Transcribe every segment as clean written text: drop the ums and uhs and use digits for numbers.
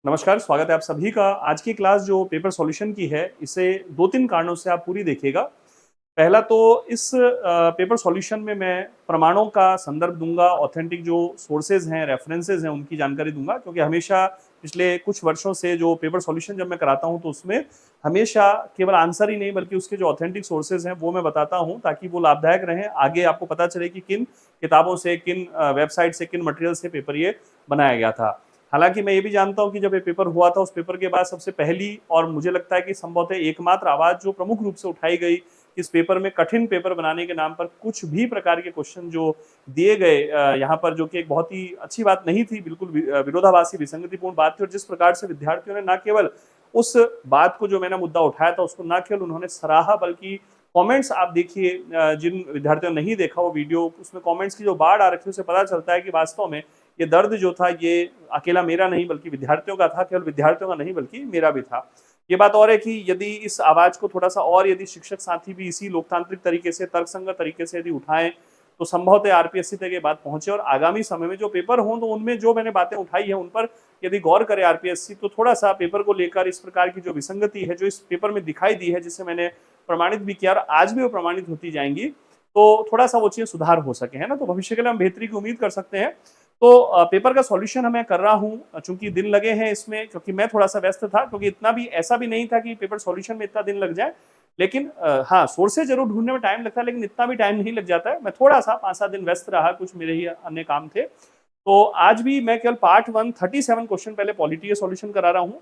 नमस्कार, स्वागत है आप सभी का। आज की क्लास जो पेपर सॉल्यूशन की है, इसे 2-3 कारणों से आप पूरी देखिएगा। पहला तो इस पेपर सॉल्यूशन में मैं प्रमाणों का संदर्भ दूँगा, ऑथेंटिक जो सोर्सेज़ हैं, रेफरेंसेज़ हैं, उनकी जानकारी दूँगा क्योंकि हमेशा पिछले कुछ वर्षों से जो पेपर सॉल्यूशन जब मैं कराता हूँ, तो उसमें हमेशा केवल आंसर ही नहीं बल्कि उसके जो ऑथेंटिक सोर्सेज़ हैं, वो मैं बताता हूँ ताकि वो लाभदायक रहें। आगे आपको पता चले कि किन किताबों से, किन वेबसाइट से, किन मटेरियल से पेपर ये बनाया गया था। हालाँकि मैं ये भी जानता हूँ कि जब ये पेपर हुआ था, उस पेपर के बाद सबसे पहली और मुझे लगता है कि संभवतः एकमात्र आवाज़ जो प्रमुख रूप से उठाई गई, इस पेपर में कठिन पेपर बनाने के नाम पर कुछ भी प्रकार के क्वेश्चन जो दिए गए यहाँ पर, जो कि एक बहुत ही अच्छी बात नहीं थी, बिल्कुल विरोधाभासी, विसंगतिपूर्ण बात थी। और जिस प्रकार से विद्यार्थियों ने ना केवल उस बात को, जो मैंने मुद्दा उठाया था, उसको ना केवल उन्होंने सराहा, बल्कि कमेंट्स आप देखिए, जिन विद्यार्थियों ने नहीं देखा वो वीडियो, उसमें कमेंट्स की जो बाढ़ आ रखी है, उससे पता चलता है कि वास्तव में ये दर्द जो था, ये अकेला मेरा नहीं बल्कि विद्यार्थियों का था। केवल विद्यार्थियों का नहीं बल्कि मेरा भी था। ये बात और है कि यदि इस आवाज को थोड़ा सा और, यदि शिक्षक साथी भी इसी लोकतांत्रिक तरीके से, तर्कसंगत तरीके से यदि उठाएं, तो संभवतः आरपीएससी तक ये बात पहुंचे और आगामी समय में जो पेपर हों, तो उनमें जो मैंने बातें उठाई है, उन पर यदि गौर करे आरपीएससी, तो थोड़ा सा पेपर को लेकर इस प्रकार की जो विसंगति है, जो इस पेपर में दिखाई दी है, जिसे मैंने प्रमाणित भी किया और आज भी वो प्रमाणित होती जाएंगी, तो थोड़ा सा वो चीजें सुधार हो सके, है ना। तो भविष्य के लिए हम बेहतरी की उम्मीद कर सकते हैं। तो पेपर का सॉल्यूशन मैं कर रहा हूँ, चूंकि दिन लगे हैं इसमें, क्योंकि मैं थोड़ा सा व्यस्त था, क्योंकि इतना भी ऐसा भी नहीं था कि पेपर सॉल्यूशन में इतना दिन लग जाए। लेकिन हाँ, सोर्सेज जरूर ढूंढने में टाइम लगता है, लेकिन इतना भी टाइम नहीं लग जाता है। मैं थोड़ा सा 5-7 दिन व्यस्त रहा, कुछ मेरे ही अन्य काम थे। तो आज भी मैं केवल पार्ट 1 37 क्वेश्चन पहले पॉलिटी के सॉल्यूशन करा रहा हूँ।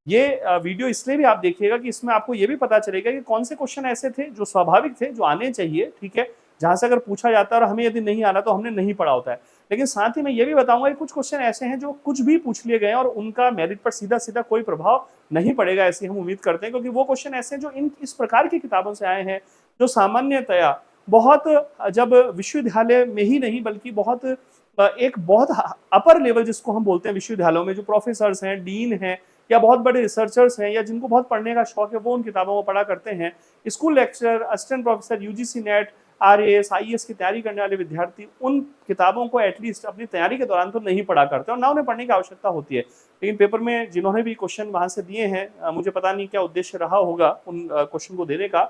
ये वीडियो इसलिए भी आप देखिएगा कि इसमें आपको ये भी पता चलेगा कि कौन से क्वेश्चन ऐसे थे जो स्वाभाविक थे, जो आने चाहिए, ठीक है, जहां से अगर पूछा जाता है और हमें यदि नहीं आना तो हमने नहीं पढ़ा होता है। लेकिन साथ ही मैं ये भी बताऊंगा कि कुछ क्वेश्चन ऐसे हैं जो कुछ भी पूछ लिए गए और उनका मेरिट पर सीधा सीधा कोई प्रभाव नहीं पड़ेगा, ऐसी हम उम्मीद करते हैं, क्योंकि वो क्वेश्चन ऐसे हैं जो इस प्रकार की किताबों से आए हैं, जो सामान्यतया बहुत, जब विश्वविद्यालय में ही नहीं बल्कि बहुत एक बहुत अपर लेवल जिसको हम बोलते हैं विश्वविद्यालयों में, जो प्रोफेसर हैं, डीन हैं, या बहुत बड़े रिसर्चर्स हैं, या जिनको बहुत पढ़ने का शौक है, वो उन किताबों को पढ़ा करते हैं। School lecturer, assistant professor, UGC net, RAS, IAS की तैयारी करने वाले विद्यार्थी उन किताबों को एटलीस्ट अपनी तैयारी के दौरान तो नहीं पढ़ा करते और ना उन्हें पढ़ने की आवश्यकता होती है। लेकिन पेपर में जिन्होंने भी क्वेश्चन वहां से दिए हैं, मुझे पता नहीं क्या उद्देश्य रहा होगा उन क्वेश्चन को देने का।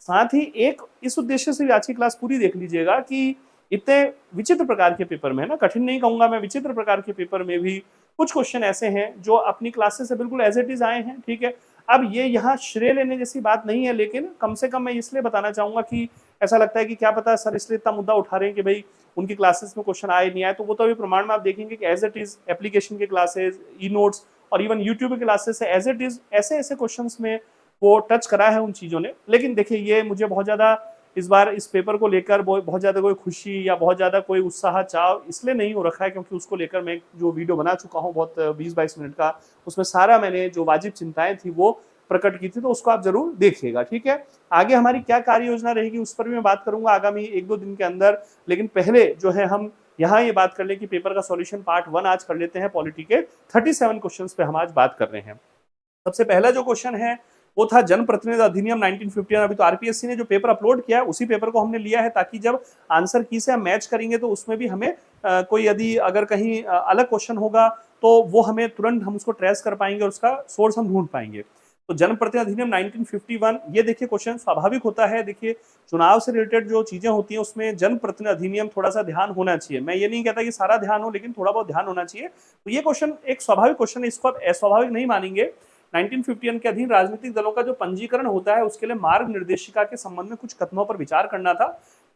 साथ ही एक इस उद्देश्य से भी आज की क्लास पूरी देख लीजिएगा कि इतने विचित्र प्रकार के पेपर में, है ना, कठिन नहीं कहूंगा मैं, विचित्र प्रकार के पेपर में भी कुछ क्वेश्चन ऐसे हैं जो अपनी क्लासेस से बिल्कुल एज इट इज आए हैं, ठीक है। अब ये यहाँ श्रेय लेने जैसी बात नहीं है, लेकिन कम से कम मैं इसलिए बताना चाहूंगा कि ऐसा लगता है कि क्या पता सर इसलिए इतना मुद्दा उठा रहे हैं कि भाई उनकी क्लासेस में क्वेश्चन आए नहीं आए, तो वो तो अभी प्रमाण में आप देखेंगे कि एज इट इज एप्लीकेशन के क्लासेस, ई नोट्स और इवन यूट्यूब के क्लासेस से एज इट इज ऐसे ऐसे क्वेश्चन में वो टच करा है उन चीजों ने। लेकिन देखिए, ये मुझे बहुत ज्यादा इस बार इस पेपर को लेकर बहुत ज्यादा कोई खुशी या बहुत ज्यादा कोई उत्साह चाव इसलिए नहीं हो रखा है, क्योंकि उसको लेकर मैं जो वीडियो बना चुका हूँ बहुत 20-22 मिनट का, उसमें सारा मैंने जो वाजिब चिंताएं थी वो प्रकट की थी, तो उसको आप जरूर देखिएगा, ठीक है। आगे हमारी क्या कार्य योजना रहेगी उस पर भी मैं बात करूंगा आगामी 1-2 दिन के अंदर। लेकिन पहले जो है, हम यहाँ ये बात कर ले कि पेपर का सॉल्यूशन पार्ट 1 आज कर लेते हैं। पॉलिटी के 37 क्वेश्चंस पे हम आज बात कर रहे हैं। सबसे पहला जो क्वेश्चन है वो था जनप्रतिनिधि अधिनियम 1951। अभी तो आरपीएससी ने जो पेपर अपलोड किया है उसी पेपर को हमने लिया है, ताकि जब आंसर की से हम मैच करेंगे तो उसमें भी हमें कोई यदि अगर कहीं अलग क्वेश्चन होगा तो वो हमें तुरंत हम उसको ट्रेस कर पाएंगे और उसका सोर्स हम ढूंढ पाएंगे। तो जनप्रतिनिधि अधिनियम 1951, ये देखिए क्वेश्चन स्वाभाविक होता है। देखिए, चुनाव से रिलेटेड जो चीजें होती हैं उसमें जनप्रतिनिधि अधिनियम थोड़ा सा ध्यान होना चाहिए। मैं ये नहीं कहता कि सारा ध्यान हो, लेकिन थोड़ा बहुत ध्यान होना चाहिए। तो ये क्वेश्चन एक स्वाभाविक क्वेश्चन है, इसको आप अस्वाभाविक नहीं मानेंगे। 1951 के अधीन राजनीतिक दलों का जो पंजीकरण होता है उसके लिए मार्ग निर्देशिका के संबंध में कुछ कथनों पर विचार करना था।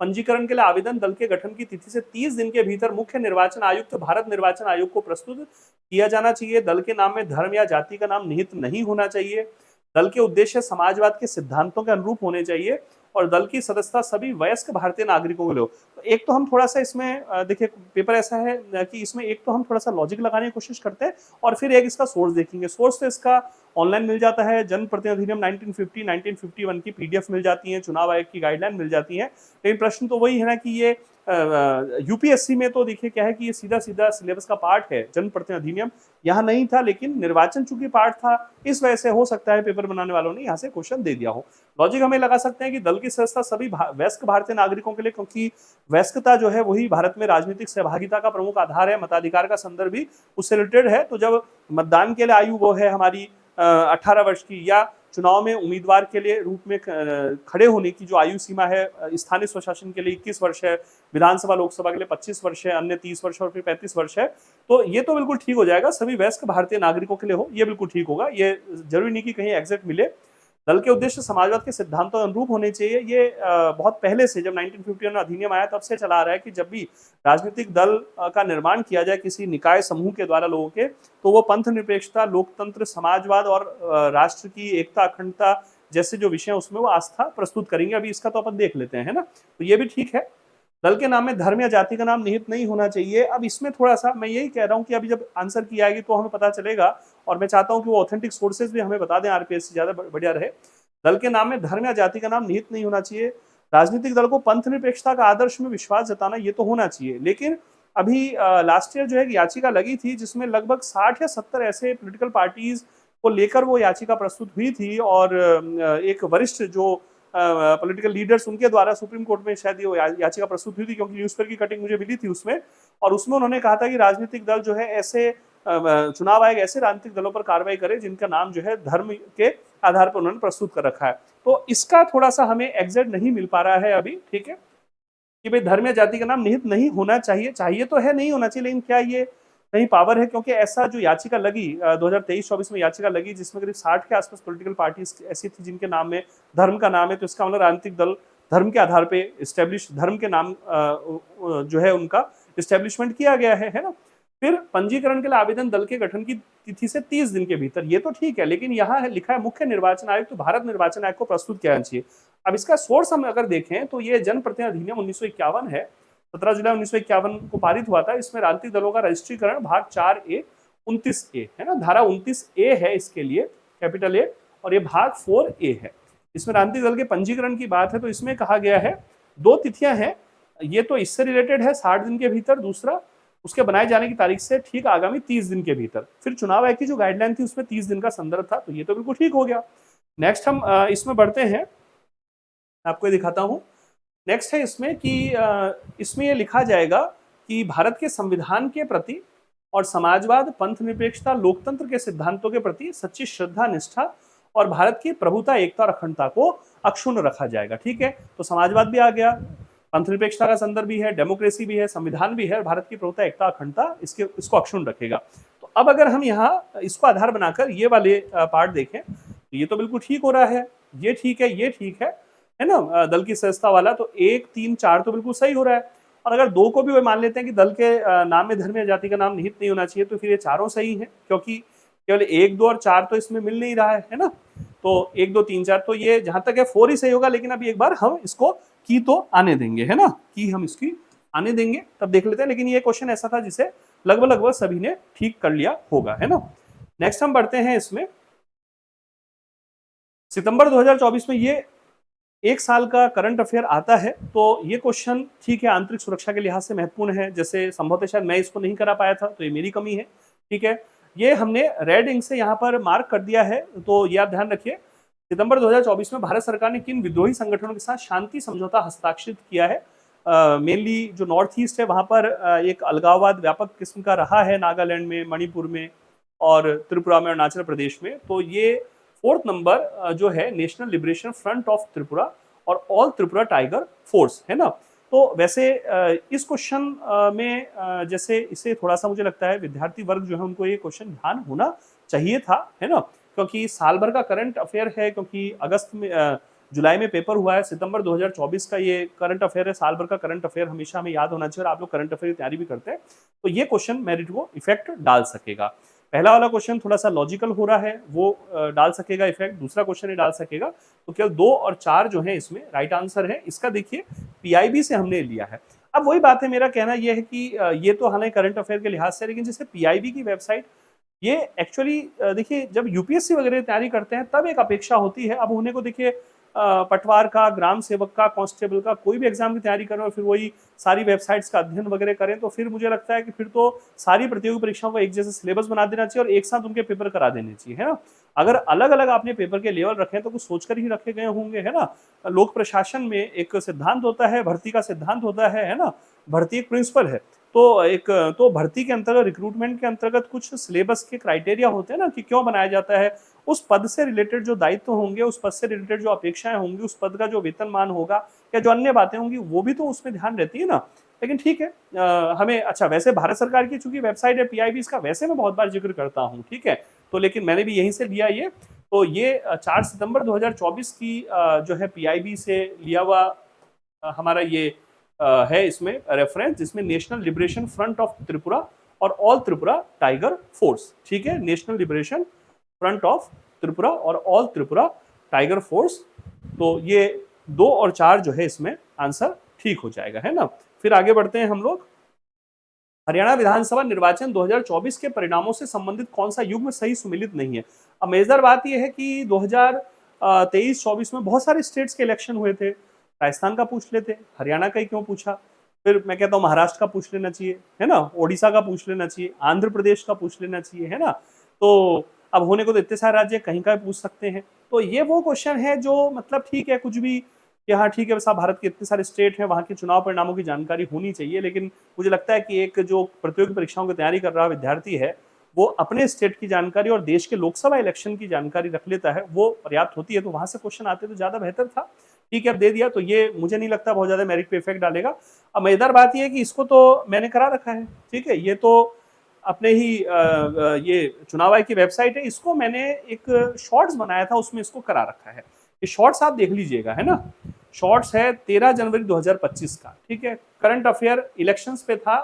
पंजीकरण के लिए आवेदन दल के गठन की तिथि से 30 दिन के भीतर मुख्य निर्वाचन आयुक्त भारत निर्वाचन आयोग को प्रस्तुत किया जाना चाहिए। दल के नाम में धर्म या जाति का नाम निहित नहीं होना चाहिए। दल के उद्देश्य समाजवाद के सिद्धांतों के अनुरूप होने चाहिए और दल की सदस्यता सभी वयस्क भारतीय नागरिकों को लो। तो एक तो हम थोड़ा सा इसमें देखिए, पेपर ऐसा है कि इसमें एक तो हम थोड़ा सा लॉजिक लगाने की कोशिश करते हैं और फिर एक इसका सोर्स देखेंगे। सोर्स तो इसका ऑनलाइन मिल जाता है, जनप्रतिनिधि अधिनियम 1950 1951 की पीडीएफ मिल जाती है, चुनाव आयोग की गाइडलाइन मिल जाती है। लेकिन प्रश्न तो वही है ना कि ये यूपीएससी में तो देखिए क्या है कि ये सीधा सीधा सिलेबस का पार्ट है, जनप्रतिनिधि अधिनियम यहाँ नहीं था, लेकिन निर्वाचन चूंकि पार्ट था, इस वजह से हो सकता है पेपर बनाने वालों ने यहाँ से क्वेश्चन दे दिया हो। लॉजिक हमें लगा सकते हैं कि दल की सदस्यता सभी वयस्क भारतीय नागरिकों के लिए, क्योंकि वयस्कता जो है वही भारत में राजनीतिक सहभागिता का प्रमुख आधार है, मताधिकार का संदर्भ भी उससे रिलेटेड है। तो जब मतदान के लिए आयु वो है हमारी 18 वर्ष की, या चुनाव में उम्मीदवार के लिए रूप में खड़े होने की जो आयु सीमा है स्थानीय स्वशासन के लिए 21 वर्ष है, विधानसभा लोकसभा के लिए 25 वर्ष है, अन्य 30 वर्ष और फिर 35 वर्ष है। तो ये तो बिल्कुल ठीक हो जाएगा, सभी वयस्क भारतीय नागरिकों के लिए हो, ये बिल्कुल ठीक होगा। ये जरूरी नहीं कि कहीं एग्जैक्ट मिले। दल के उद्देश्य समाजवाद के सिद्धांतों के अनुरूप होने चाहिए। ये बहुत पहले से, जब 1951 अधिनियम आया तब से चला आ रहा है कि जब भी राजनीतिक दल का निर्माण किया जाए किसी निकाय समूह के द्वारा लोगों के, तो वो पंथ निरपेक्षता, लोकतंत्र, समाजवाद और राष्ट्र की एकता, अखंडता जैसे जो विषय उसमें वो आस्था प्रस्तुत करेंगे। अभी इसका तो अपन देख लेते हैं, है ना। तो ये भी ठीक है। दल के नाम में धर्म या जाति का नाम निहित नहीं होना चाहिए। अब इसमें थोड़ा सा मैं यही कह रहा हूँ कि अभी जब आंसर की आएगी तो हमें पता चलेगा, और मैं चाहता हूँ कि वो ऑथेंटिक सोर्सेज भी हमें बता दें, आरपीएस से ज्यादा बढ़िया रहे। दल के नाम में धर्म या जाति का नाम निहित नहीं होना चाहिए। राजनीतिक दल को पंथ निरपेक्षता का आदर्श में विश्वास जताना ये तो होना चाहिए। लेकिन अभी लास्ट ईयर जो है याचिका लगी थी जिसमें लगभग 60 या 70 ऐसे पॉलिटिकल पार्टीज को लेकर वो याचिका प्रस्तुत हुई थी, और एक वरिष्ठ जो पॉलिटिकल लीडर्स उनके द्वारा सुप्रीम कोर्ट में शायद ये याचिका प्रस्तुत हुई थी, क्योंकि न्यूज़पेपर की कटिंग मुझे मिली थी उसमें। और उसमें उन्होंने कहा था कि राजनीतिक दल जो है ऐसे चुनाव आयोग ऐसे राजनीतिक दलों पर कार्रवाई करे जिनका नाम जो है धर्म के आधार पर उन्होंने प्रस्तुत कर रखा है। तो इसका थोड़ा सा हमें एग्जैक्ट नहीं मिल पा रहा है अभी, ठीक है, कि भाई धर्म या जाति का नाम निहित नहीं होना चाहिए। चाहिए तो है, नहीं होना चाहिए, लेकिन क्या ये कहीं पावर है? क्योंकि ऐसा जो याचिका लगी 2023-24 में याचिका लगी जिसमें करीब 60 के आसपास पॉलिटिकल पार्टीज ऐसी थी जिनके नाम में धर्म का नाम है, तो इसका मतलब राजनीतिक दल धर्म के आधार पे इस्टेब्लिश, धर्म के नाम जो है उनका इस्टेब्लिशमेंट किया गया है ना। फिर पंजीकरण के लिए आवेदन दल के गठन की तिथि से 30 दिन के भीतर, ये तो ठीक है, लेकिन यहाँ है लिखा है मुख्य निर्वाचन आयोग, तो भारत निर्वाचन आयोग को प्रस्तुत किया जाना चाहिए। अब इसका सोर्स हम अगर देखें तो ये जनप्रतिनिधि अधिनियम 1951 है, 17 जुलाई 1951 को पारित हुआ था। इसमें राजनीतिक दलों का रजिस्ट्रीकरण भाग 4A 29A है ना, धारा 29A है इसके लिए, कैपिटल ए, और ये भाग 4A है। इसमें राजनीतिक दल के पंजीकरण की बात है, तो इसमें कहा गया है 2 तिथियां हैं, ये तो इससे रिलेटेड है 60 दिन के भीतर, दूसरा उसके बनाए जाने की तारीख से ठीक आगामी 30 दिन के भीतर। फिर चुनाव आयोग की जो गाइडलाइन थी उसमें 30 दिन का संदर्भ था, तो ये तो बिल्कुल ठीक हो गया। नेक्स्ट हम इसमें बढ़ते हैं, आपको दिखाता हूं। नेक्स्ट है इसमें कि इसमें ये लिखा जाएगा कि भारत के संविधान के प्रति और समाजवाद, पंथ निरपेक्षता, लोकतंत्र के सिद्धांतों के प्रति सच्ची श्रद्धा, निष्ठा और भारत की प्रभुता, एकता और अखंडता को अक्षुण्ण रखा जाएगा। ठीक है, तो समाजवाद भी आ गया, पंथ निरपेक्षता का संदर्भ भी है, डेमोक्रेसी भी है, संविधान भी है, भारत की प्रभुता, एकता, अखंडता इसको अक्षुण्ण रखेगा। तो अब अगर हम यहाँ इसको आधार बनाकर ये वाले पार्ट देखें तो ये तो बिल्कुल ठीक हो रहा है, ये ठीक है, ये ठीक है ना, दल की सदस्यता वाला। तो 1, 3, 4 तो बिल्कुल सही हो रहा है। और अगर 2 को भी वो मान लेते हैं कि दल के नाम में धर्म या जाति का नाम निहित नहीं होना चाहिए, तो फिर ये चारों सही है, क्योंकि केवल 1, 2 और 4 तो इसमें मिल नहीं रहा है ना। तो 1, 2, 3, 4 तो ये जहां तक है 4 ही सही होगा। लेकिन अभी एक बार हम इसको की तो आने देंगे, है ना, की हम इसकी आने देंगे, तब देख लेते हैं। लेकिन ये क्वेश्चन ऐसा था जिसे लगभग सभी ने ठीक कर लिया होगा, है ना। नेक्स्ट हम बढ़ते हैं इसमें, सितंबर 2024 में ये 1 साल का करंट अफेयर आता है। तो ये क्वेश्चन ठीक है, आंतरिक सुरक्षा के लिहाज से महत्वपूर्ण है, जैसे संभवतः शायद मैं इसको नहीं करा पाया था, तो ये मेरी कमी है। ठीक है, ये हमने रेड इंक से यहाँ पर मार्क कर दिया है, तो ये आप ध्यान रखिए। सितंबर 2024 में भारत सरकार ने किन विद्रोही संगठनों के साथ शांति समझौता हस्ताक्षरित किया है? मेनली जो नॉर्थ ईस्ट है वहां पर एक अलगाववाद व्यापक किस्म का रहा है, नागालैंड में, मणिपुर में और त्रिपुरा में, अरुणाचल प्रदेश में। तो ये 4th नंबर जो है national liberation front of Tripura और ऑल त्रिपुरा टाइगर फोर्स, है ना। तो वैसे इस क्वेश्चन में जैसे इसे थोड़ा सा मुझे लगता है विद्यार्थी वर्ग जो है उनको ये क्वेश्चन ध्यान होना चाहिए था, है ना, क्योंकि साल भर का करंट अफेयर है, क्योंकि अगस्त में जुलाई में पेपर हुआ है, सितंबर 2024 का ये करंट अफेयर है। साल भर का करंट अफेयर हमेशा हमें याद होना चाहिए, और आप लोग करंट अफेयर की तैयारी भी करते हैं, तो ये क्वेश्चन मेरिट को इफेक्ट डाल सकेगा। पहला वाला क्वेश्चन थोड़ा सा लॉजिकल हो रहा है, वो डाल सकेगा इफेक्ट, दूसरा क्वेश्चन ये डाल सकेगा। तो केवल 2 और 4 जो है इसमें राइट आंसर है। इसका देखिए पीआईबी से हमने लिया है। अब वही बात है, मेरा कहना यह है कि ये तो हालांकि करंट अफेयर के लिहाज से, लेकिन जैसे पीआईबी की वेबसाइट, ये एक्चुअली देखिए जब यूपीएससी वगैरह तैयारी करते हैं तब एक अपेक्षा होती है। अब होने को देखिए पटवार का, ग्राम सेवक का, कांस्टेबल का, कोई भी एग्जाम की तैयारी करें और फिर वही सारी वेबसाइट्स का अध्ययन वगैरह करें, तो फिर मुझे लगता है कि फिर तो सारी प्रतियोगी परीक्षाओं का एक जैसा सिलेबस बना देना चाहिए और एक साथ उनके पेपर करा देने चाहिए, है ना। अगर अलग अलग आपने पेपर के लेवल रखे हैं तो कुछ सोचकर ही रखे गए होंगे, है ना। लोक प्रशासन में एक सिद्धांत होता है, भर्ती का सिद्धांत होता है ना। भर्ती एक प्रिंसिपल है, तो भर्ती के अंतर्गत, रिक्रूटमेंट के अंतर्गत कुछ सिलेबस के क्राइटेरिया होते हैं ना कि क्यों बनाया जाता है। उस पद से रिलेटेड जो दायित्व होंगे, उस पद से रिलेटेड जो अपेक्षाएं होंगी, उस पद का जो वेतनमान होगा या जो अन्य बातें होंगी, वो भी तो उसमें ध्यान रहती है ना। लेकिन ठीक है, हमें अच्छा, वैसे भारत सरकार की चूंकि वेबसाइट है पीआईबी, इसका वैसे मैं बहुत बार जिक्र करता हूँ, ठीक है। तो लेकिन मैंने भी यहीं से लिया ये, तो ये 4 सितंबर 2024 की जो है पीआईबी से लिया हुआ हमारा ये है इसमें रेफरेंस, जिसमें national liberation front of Tripura और ऑल त्रिपुरा टाइगर फोर्स, ठीक है, national liberation front of Tripura और ऑल त्रिपुरा टाइगर फोर्स। तो ये 2 और 4 जो है इसमें आंसर ठीक हो जाएगा, है ना। फिर आगे बढ़ते हैं हम लोग। हरियाणा विधानसभा निर्वाचन 2024 के परिणामों से संबंधित कौन सा युग्म सही सुमेलित नहीं है। अब मजेदार बात यह है कि 2023-24 में बहुत सारे स्टेट्स के इलेक्शन हुए थे। राजस्थान का पूछ लेते, हरियाणा का ही क्यों पूछा। फिर मैं कहता हूँ महाराष्ट्र का पूछ लेना चाहिए, है ना, ओडिशा का पूछ लेना चाहिए, आंध्र प्रदेश का पूछ लेना चाहिए, है ना। तो अब होने को तो इतने सारे राज्य कहीं का भी पूछ सकते हैं। तो ये वो क्वेश्चन है जो मतलब ठीक है, कुछ भी कि हाँ ठीक है, बस भारत के इतने सारे स्टेट हैं, वहाँ के चुनाव परिणामों की जानकारी होनी चाहिए। लेकिन मुझे लगता है कि एक जो प्रतियोगी परीक्षाओं की तैयारी कर रहा विद्यार्थी है, वो अपने स्टेट की जानकारी और देश के लोकसभा इलेक्शन की जानकारी रख लेता है, वो पर्याप्त होती है। तो वहां से क्वेश्चन आते तो ज्यादा बेहतर था। ठीक है, अब दे दिया, तो ये मुझे नहीं लगता बहुत ज्यादा मेरिट पे इफेक्ट डालेगा। अब मजेदार बात यह है कि इसको तो मैंने करा रखा है, ठीक है, ये तो अपने ही ये चुनाव आयोग की वेबसाइट है, इसको मैंने एक शॉर्ट्स बनाया था, उसमें इसको करा रखा है। ये शॉर्ट्स आप देख लीजिएगा, है ना। शॉर्ट्स है 13 जनवरी 2025 का, ठीक है। करंट अफेयर इलेक्शंस पे था,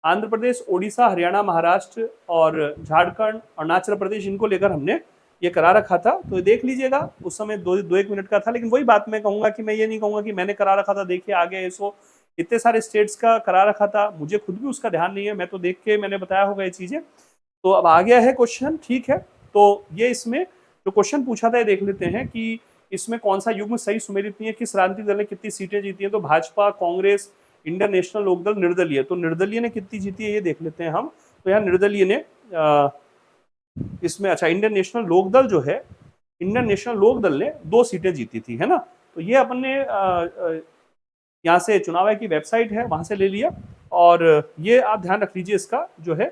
आंध्र प्रदेश, ओडिशा, हरियाणा, महाराष्ट्र और झारखंड, अरुणाचल प्रदेश, इनको लेकर हमने ये करा रखा था। तो देख लीजिएगा, उस समय 2-1 मिनट का था। लेकिन वही बात मैं कहूंगा कि मैं ये नहीं कहूंगा कि मैंने करा रखा था, देखिए आगे इसको इतने सारे स्टेट्स का करा रखा था, मुझे खुद भी उसका ध्यान नहीं है, मैं तो देख के मैंने बताया होगा ये चीजें। तो अब आ गया है क्वेश्चन, ठीक है। तो ये इसमें जो क्वेश्चन पूछा था ये देख लेते हैं कि इसमें कौन सा युग्म सही सुमेलित नहीं है, किस राजनीतिक दल ने कितनी सीटें जीती हैं। तो भाजपा, कांग्रेस, इंडियन नेशनल लोकदल, निर्दलीय। तो निर्दलीय ने कितनी जीती है ये देख लेते हैं हम। तो यहाँ निर्दलीय ने इसमें, अच्छा, इंडियन नेशनल लोकदल जो है, इंडियन नेशनल लोकदल ने 2 सीटें जीती थी, है ना। तो ये अपन ने यहाँ से चुनाव आयोग की वेबसाइट है, वहां से ले लिया। और ये आप ध्यान रख लीजिए, इसका जो है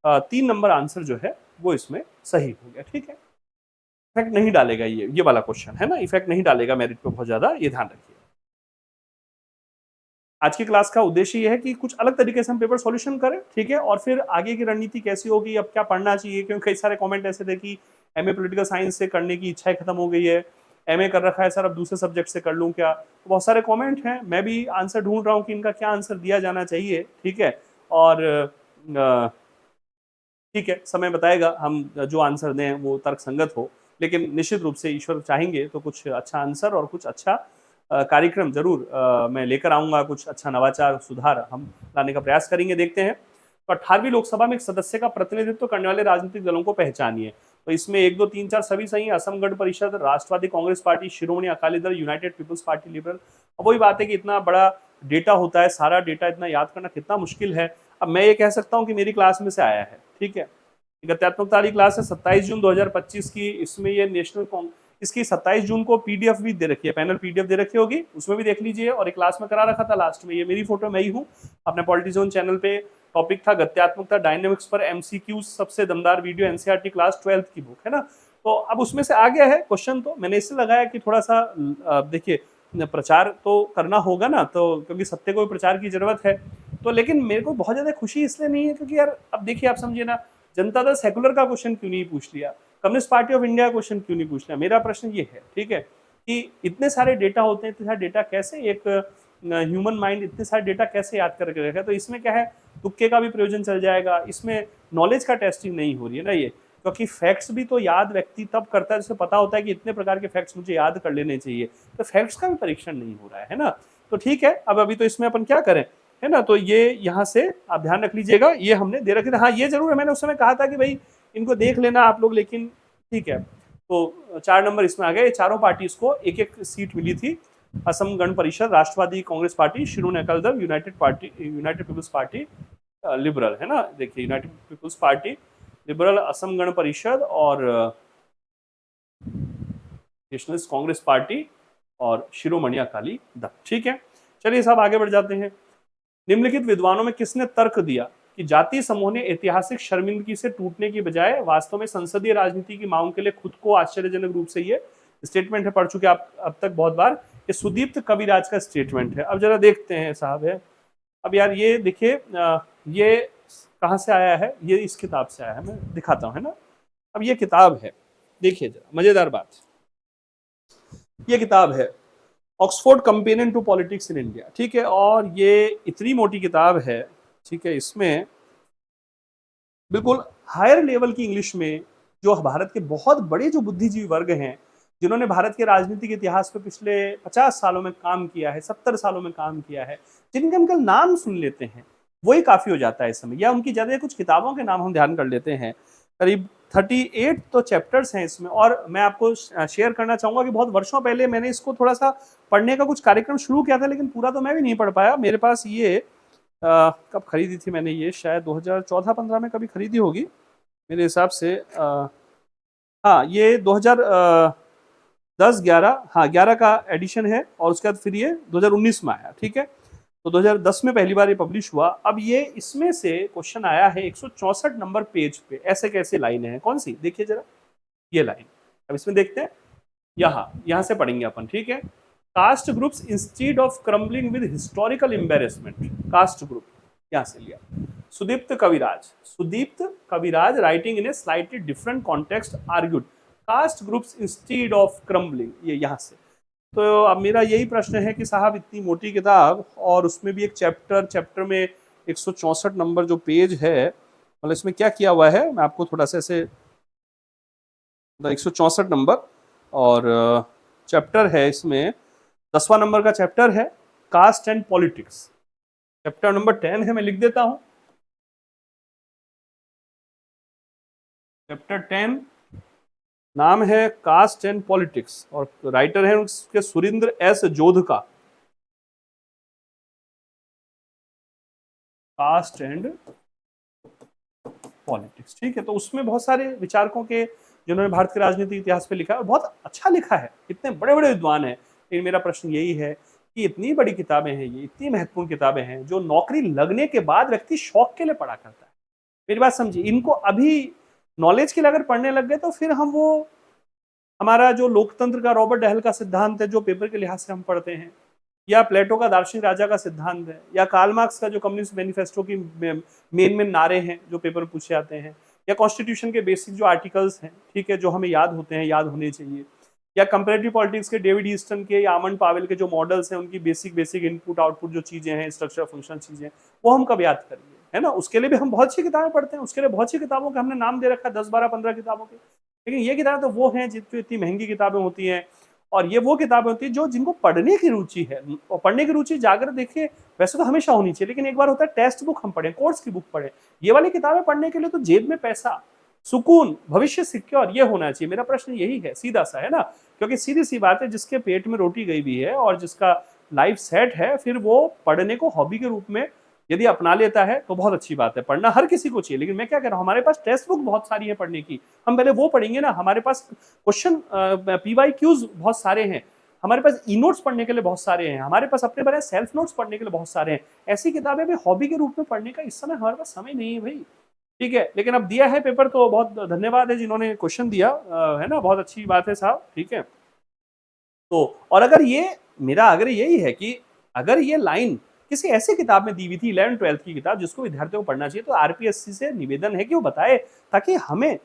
3 नंबर आंसर जो है वो इसमें सही हो गया, ठीक है। इफेक्ट नहीं डालेगा ये वाला क्वेश्चन, है ना, इफेक्ट नहीं डालेगा मेरिट पे बहुत ज्यादा, ये ध्यान रखिए। आज की क्लास का उद्देश्य ये है कि कुछ अलग तरीके से हम पेपर सॉल्यूशन करें, ठीक है। और फिर आगे की रणनीति कैसी होगी, अब क्या पढ़ना चाहिए, क्योंकि कई सारे कमेंट ऐसे थे कि एमए पॉलिटिकल साइंस से करने की इच्छा खत्म हो गई है, एमए कर रखा है सर, अब दूसरे सब्जेक्ट से कर लूँ क्या। तो बहुत सारे कमेंट हैं, मैं भी आंसर ढूंढ रहा हूँ कि इनका क्या आंसर दिया जाना चाहिए, ठीक है। और ठीक है, समय बताएगा हम जो आंसर दें वो तर्क संगत हो। लेकिन निश्चित रूप से ईश्वर चाहेंगे तो कुछ अच्छा आंसर और कुछ अच्छा कार्यक्रम जरूर मैं लेकर आऊंगा, कुछ अच्छा नवाचार सुधार हम लाने का प्रयास करेंगे। देखते हैं। तो 18वीं लोकसभा में एक सदस्य का प्रतिनिधित्व करने वाले राजनीतिक दलों को पहचानिए। तो इसमें 1, 2, 3, 4 सभी सही है। Assam Gana Parishad, Rashtravadi Congress party, Shiromani Akali Dal, United People's party, liberal. अब वही बात है कि इतना बड़ा डेटा होता है, सारा डेटा इतना याद करना कितना मुश्किल है। अब मैं ये कह सकता हूँ कि मेरी क्लास में से आया है, ठीक है। गत्यात्मकता वाली क्लास है 27 जून 2025 की। इसमें ये इसकी 27 जून को पीडीएफ भी दे रखी है, पैनल पीडीएफ दे रखी होगी, उसमें भी देख लीजिए। और एक क्लास में करा रखा था लास्ट में, ये मेरी फोटो मैं ही हूँ, अपने पॉलिटिजोन चैनल पे। टॉपिक था गत्यात्मकता डायनेमिक्स पर एमसीक्यू, सबसे दमदार वीडियो, एनसीईआरटी क्लास 12 की बुक, है ना। तो अब उसमें से आ गया है क्वेश्चन, तो मैंने इससे लगाया कि थोड़ा सा देखिए प्रचार तो करना होगा ना, तो क्योंकि सत्य को प्रचार की जरूरत है। तो लेकिन मेरे को बहुत ज्यादा खुशी इसलिए नहीं है क्योंकि यार अब देखिए, आप समझिए ना, जनता दल सेकुलर का क्वेश्चन क्यों नहीं पूछ लिया, communist party of India question क्यों नहीं पूछ लिया। मेरा प्रश्न ये है, ठीक है, कि इतने सारे डेटा होते हैं, इतने सारे डेटा कैसे एक ह्यूमन माइंड इतने सारे डेटा कैसे याद करके रखेगा। तो इसमें क्या है, तुक्के का भी प्रयोजन चल जाएगा, इसमें नॉलेज का टेस्टिंग नहीं हो रही है ना ये। क्योंकि फैक्ट्स भी तो याद व्यक्ति तब करता है जिसे पता होता है कि इतने प्रकार के फैक्ट्स मुझे याद कर लेने चाहिए। तो फैक्ट्स का भी परीक्षण नहीं हो रहा है ना। तो ठीक है, अब अभी तो इसमें अपन क्या करें, है ना। तो ये यहाँ से आप ध्यान रख लीजिएगा, ये हमने दे रखे थे। हाँ, ये जरूर है, मैंने उस समय कहा था कि भाई इनको देख लेना आप लोग, लेकिन ठीक है। तो 4 नंबर इसमें आ गए। ये चारों पार्टीज को एक एक सीट मिली थी। Assam Gana Parishad, Rashtravadi Congress party, Shiromani Akali Dal, United People's party, Liberal, है ना। देखिए, United People's party, Liberal, Assam Gana Parishad और नेशनलिस्ट कांग्रेस पार्टी और शिरोमणि अकाली दल। ठीक है, चलिए साहब आगे बढ़ जाते हैं। निम्नलिखित विद्वानों में किसने तर्क दिया कि जातीय समूह ने ऐतिहासिक शर्मिंदगी से टूटने की बजाय वास्तव में संसदीय राजनीति की मांग के लिए खुद को आश्चर्यजनक रूप से, ये स्टेटमेंट है, पढ़ चुके आप अब तक बहुत बार, ये सुदीप्त कविराज का स्टेटमेंट है। अब जरा देखते हैं साहब है। अब यार ये देखिए, ये कहाँ से आया है, ये इस किताब से आया है, मैं दिखाता हूँ, है ना। अब ये किताब है, देखिए जरा मजेदार बात, ये किताब है Oxford companion to politics in India. ठीक है, और ये इतनी मोटी किताब है, ठीक है, इसमें बिल्कुल हायर लेवल की इंग्लिश में जो भारत के बहुत बड़े जो बुद्धिजीवी वर्ग हैं, जिन्होंने भारत के राजनीतिक इतिहास पे पिछले 50 सालों में काम किया है, 70 सालों में काम किया है, जिनके हम कल नाम सुन लेते हैं, वही काफी हो जाता है इस समय, या उनकी ज्यादा कुछ किताबों के नाम हम ध्यान कर लेते हैं। करीब 38 तो चैप्टर्स हैं इसमें। और मैं आपको शेयर करना चाहूंगा कि बहुत वर्षों पहले मैंने इसको थोड़ा सा पढ़ने का कुछ कार्यक्रम शुरू किया था, लेकिन पूरा तो मैं भी नहीं पढ़ पाया। मेरे पास ये कब खरीदी थी मैंने, ये शायद 2014-15 में कभी खरीदी होगी मेरे हिसाब से। हाँ, ये 2010-11, हाँ 11 का एडिशन है, और उसके बाद फिर ये 2019 में आया। ठीक है, तो 2010 में पहली बार ये पब्लिश हुआ। अब ये इसमें से क्वेश्चन आया है 164 नंबर पेज पे, ऐसे कैसे लाइनें हैं, कौन सी, देखिए जरा ये लाइन। अब इसमें देखते हैं, यहाँ से पढ़ेंगे अपन। ठीक है, caste groups instead of crumbling with historical embarrassment, caste group यहाँ से लिया। Sudipta Kaviraj writing in a slightly different context argued caste groups instead of crumbling, ये यहाँ से। तो अब मेरा यही प्रश्न है कि साहब इतनी मोटी किताब, और उसमें भी एक चैप्टर में 164 नंबर जो पेज है, मतलब इसमें क्या किया हुआ है, मैं आपको थोड़ा सा ऐसे, 164 नंबर, और चैप्टर है इसमें 10वां नंबर का चैप्टर है, caste and politics. Chapter number 10 है, मैं लिख देता हूं, चैप्टर 10 नाम है कास्ट एंड पॉलिटिक्स, और राइटर है उसके Surinder S Jodhka, caste and politics. ठीक है, तो उसमें बहुत सारे विचारकों के, जिन्होंने भारत के राजनीतिक इतिहास पे लिखा है, और बहुत अच्छा लिखा है, इतने बड़े बड़े विद्वान हैं। लेकिन मेरा प्रश्न यही है कि इतनी बड़ी किताबें हैं, ये इतनी महत्वपूर्ण किताबें हैं, जो नौकरी लगने के बाद व्यक्ति शौक के लिए पढ़ा करता है। मेरी बात समझिए, इनको अभी नॉलेज के लिए अगर पढ़ने लग गए, तो फिर हम वो हमारा जो लोकतंत्र का रॉबर्ट डहल का सिद्धांत है, जो पेपर के लिहाज से हम पढ़ते हैं, या प्लेटो का दार्शनिक राजा का सिद्धांत है, या कार्ल मार्क्स का जो कम्युनिस्ट मैनिफेस्टो की मेन नारे हैं जो पेपर में पूछे जाते हैं, या कॉन्स्टिट्यूशन के बेसिक जो आर्टिकल्स हैं, ठीक है, जो हमें याद होते हैं, याद होने चाहिए, या कंपैरेटिव पॉलिटिक्स के डेविड ईस्टन के या आमंड पावेल के जो मॉडल्स हैं, उनकी बेसिक इनपुट आउटपुट जो चीजें हैं, स्ट्रक्चर फंक्शन चीजें, वो हम कब याद करेंगे, है ना। उसके लिए भी हम बहुत सी किताबें पढ़ते हैं, उसके लिए बहुत सी किताबों के हमने नाम दे रखा है, 10-12-15 किताबों के। लेकिन ये किताबें तो वो हैं जो इतनी महंगी किताबें होती हैं, और ये वो किताबें होती है जो जिनको पढ़ने की रुचि है, और पढ़ने की रुचि जाकर देखिए वैसे तो हमेशा होनी चाहिए, लेकिन एक बार होता है टेक्स्ट बुक हम पढ़ें, कोर्स की बुक पढ़ें। ये वाली किताबें पढ़ने के लिए तो जेब में पैसा, सुकून, भविष्य सिक्योर, ये होना चाहिए। मेरा प्रश्न यही है, सीधा सा, है ना। क्योंकि सीधी सी बात है, जिसके पेट में रोटी गई भी है और जिसका लाइफ सेट है, फिर वो पढ़ने को हॉबी के रूप में यदि अपना लेता है तो बहुत अच्छी बात है। पढ़ना हर किसी को चाहिए, लेकिन मैं क्या कह रहा हूँ, हमारे पास टेक्स्ट बुक बहुत सारी है पढ़ने की, हम पहले वो पढ़ेंगे ना। हमारे पास क्वेश्चन PYQs बहुत सारे हैं, हमारे पास ई नोट्स पढ़ने के लिए बहुत सारे हैं, हमारे पास अपने बड़े सेल्फ नोट्स पढ़ने के लिए बहुत सारे हैं। ऐसी किताबें भी हॉबी के रूप में पढ़ने का इस समय हमारे पास समय नहीं है भाई। ठीक है, लेकिन अब दिया है पेपर, तो बहुत धन्यवाद है जिन्होंने क्वेश्चन दिया, है ना, बहुत अच्छी बात है साहब। ठीक है, तो और अगर ये मेरा अगर यही है कि अगर ये लाइन किसी ऐसी किताब में दी हुई थी, 11th-12th की किताब, जिसको विद्यार्थियों को पढ़ना चाहिए, तो RPSC से निवेदन है कि वो बताए, ताकि हमें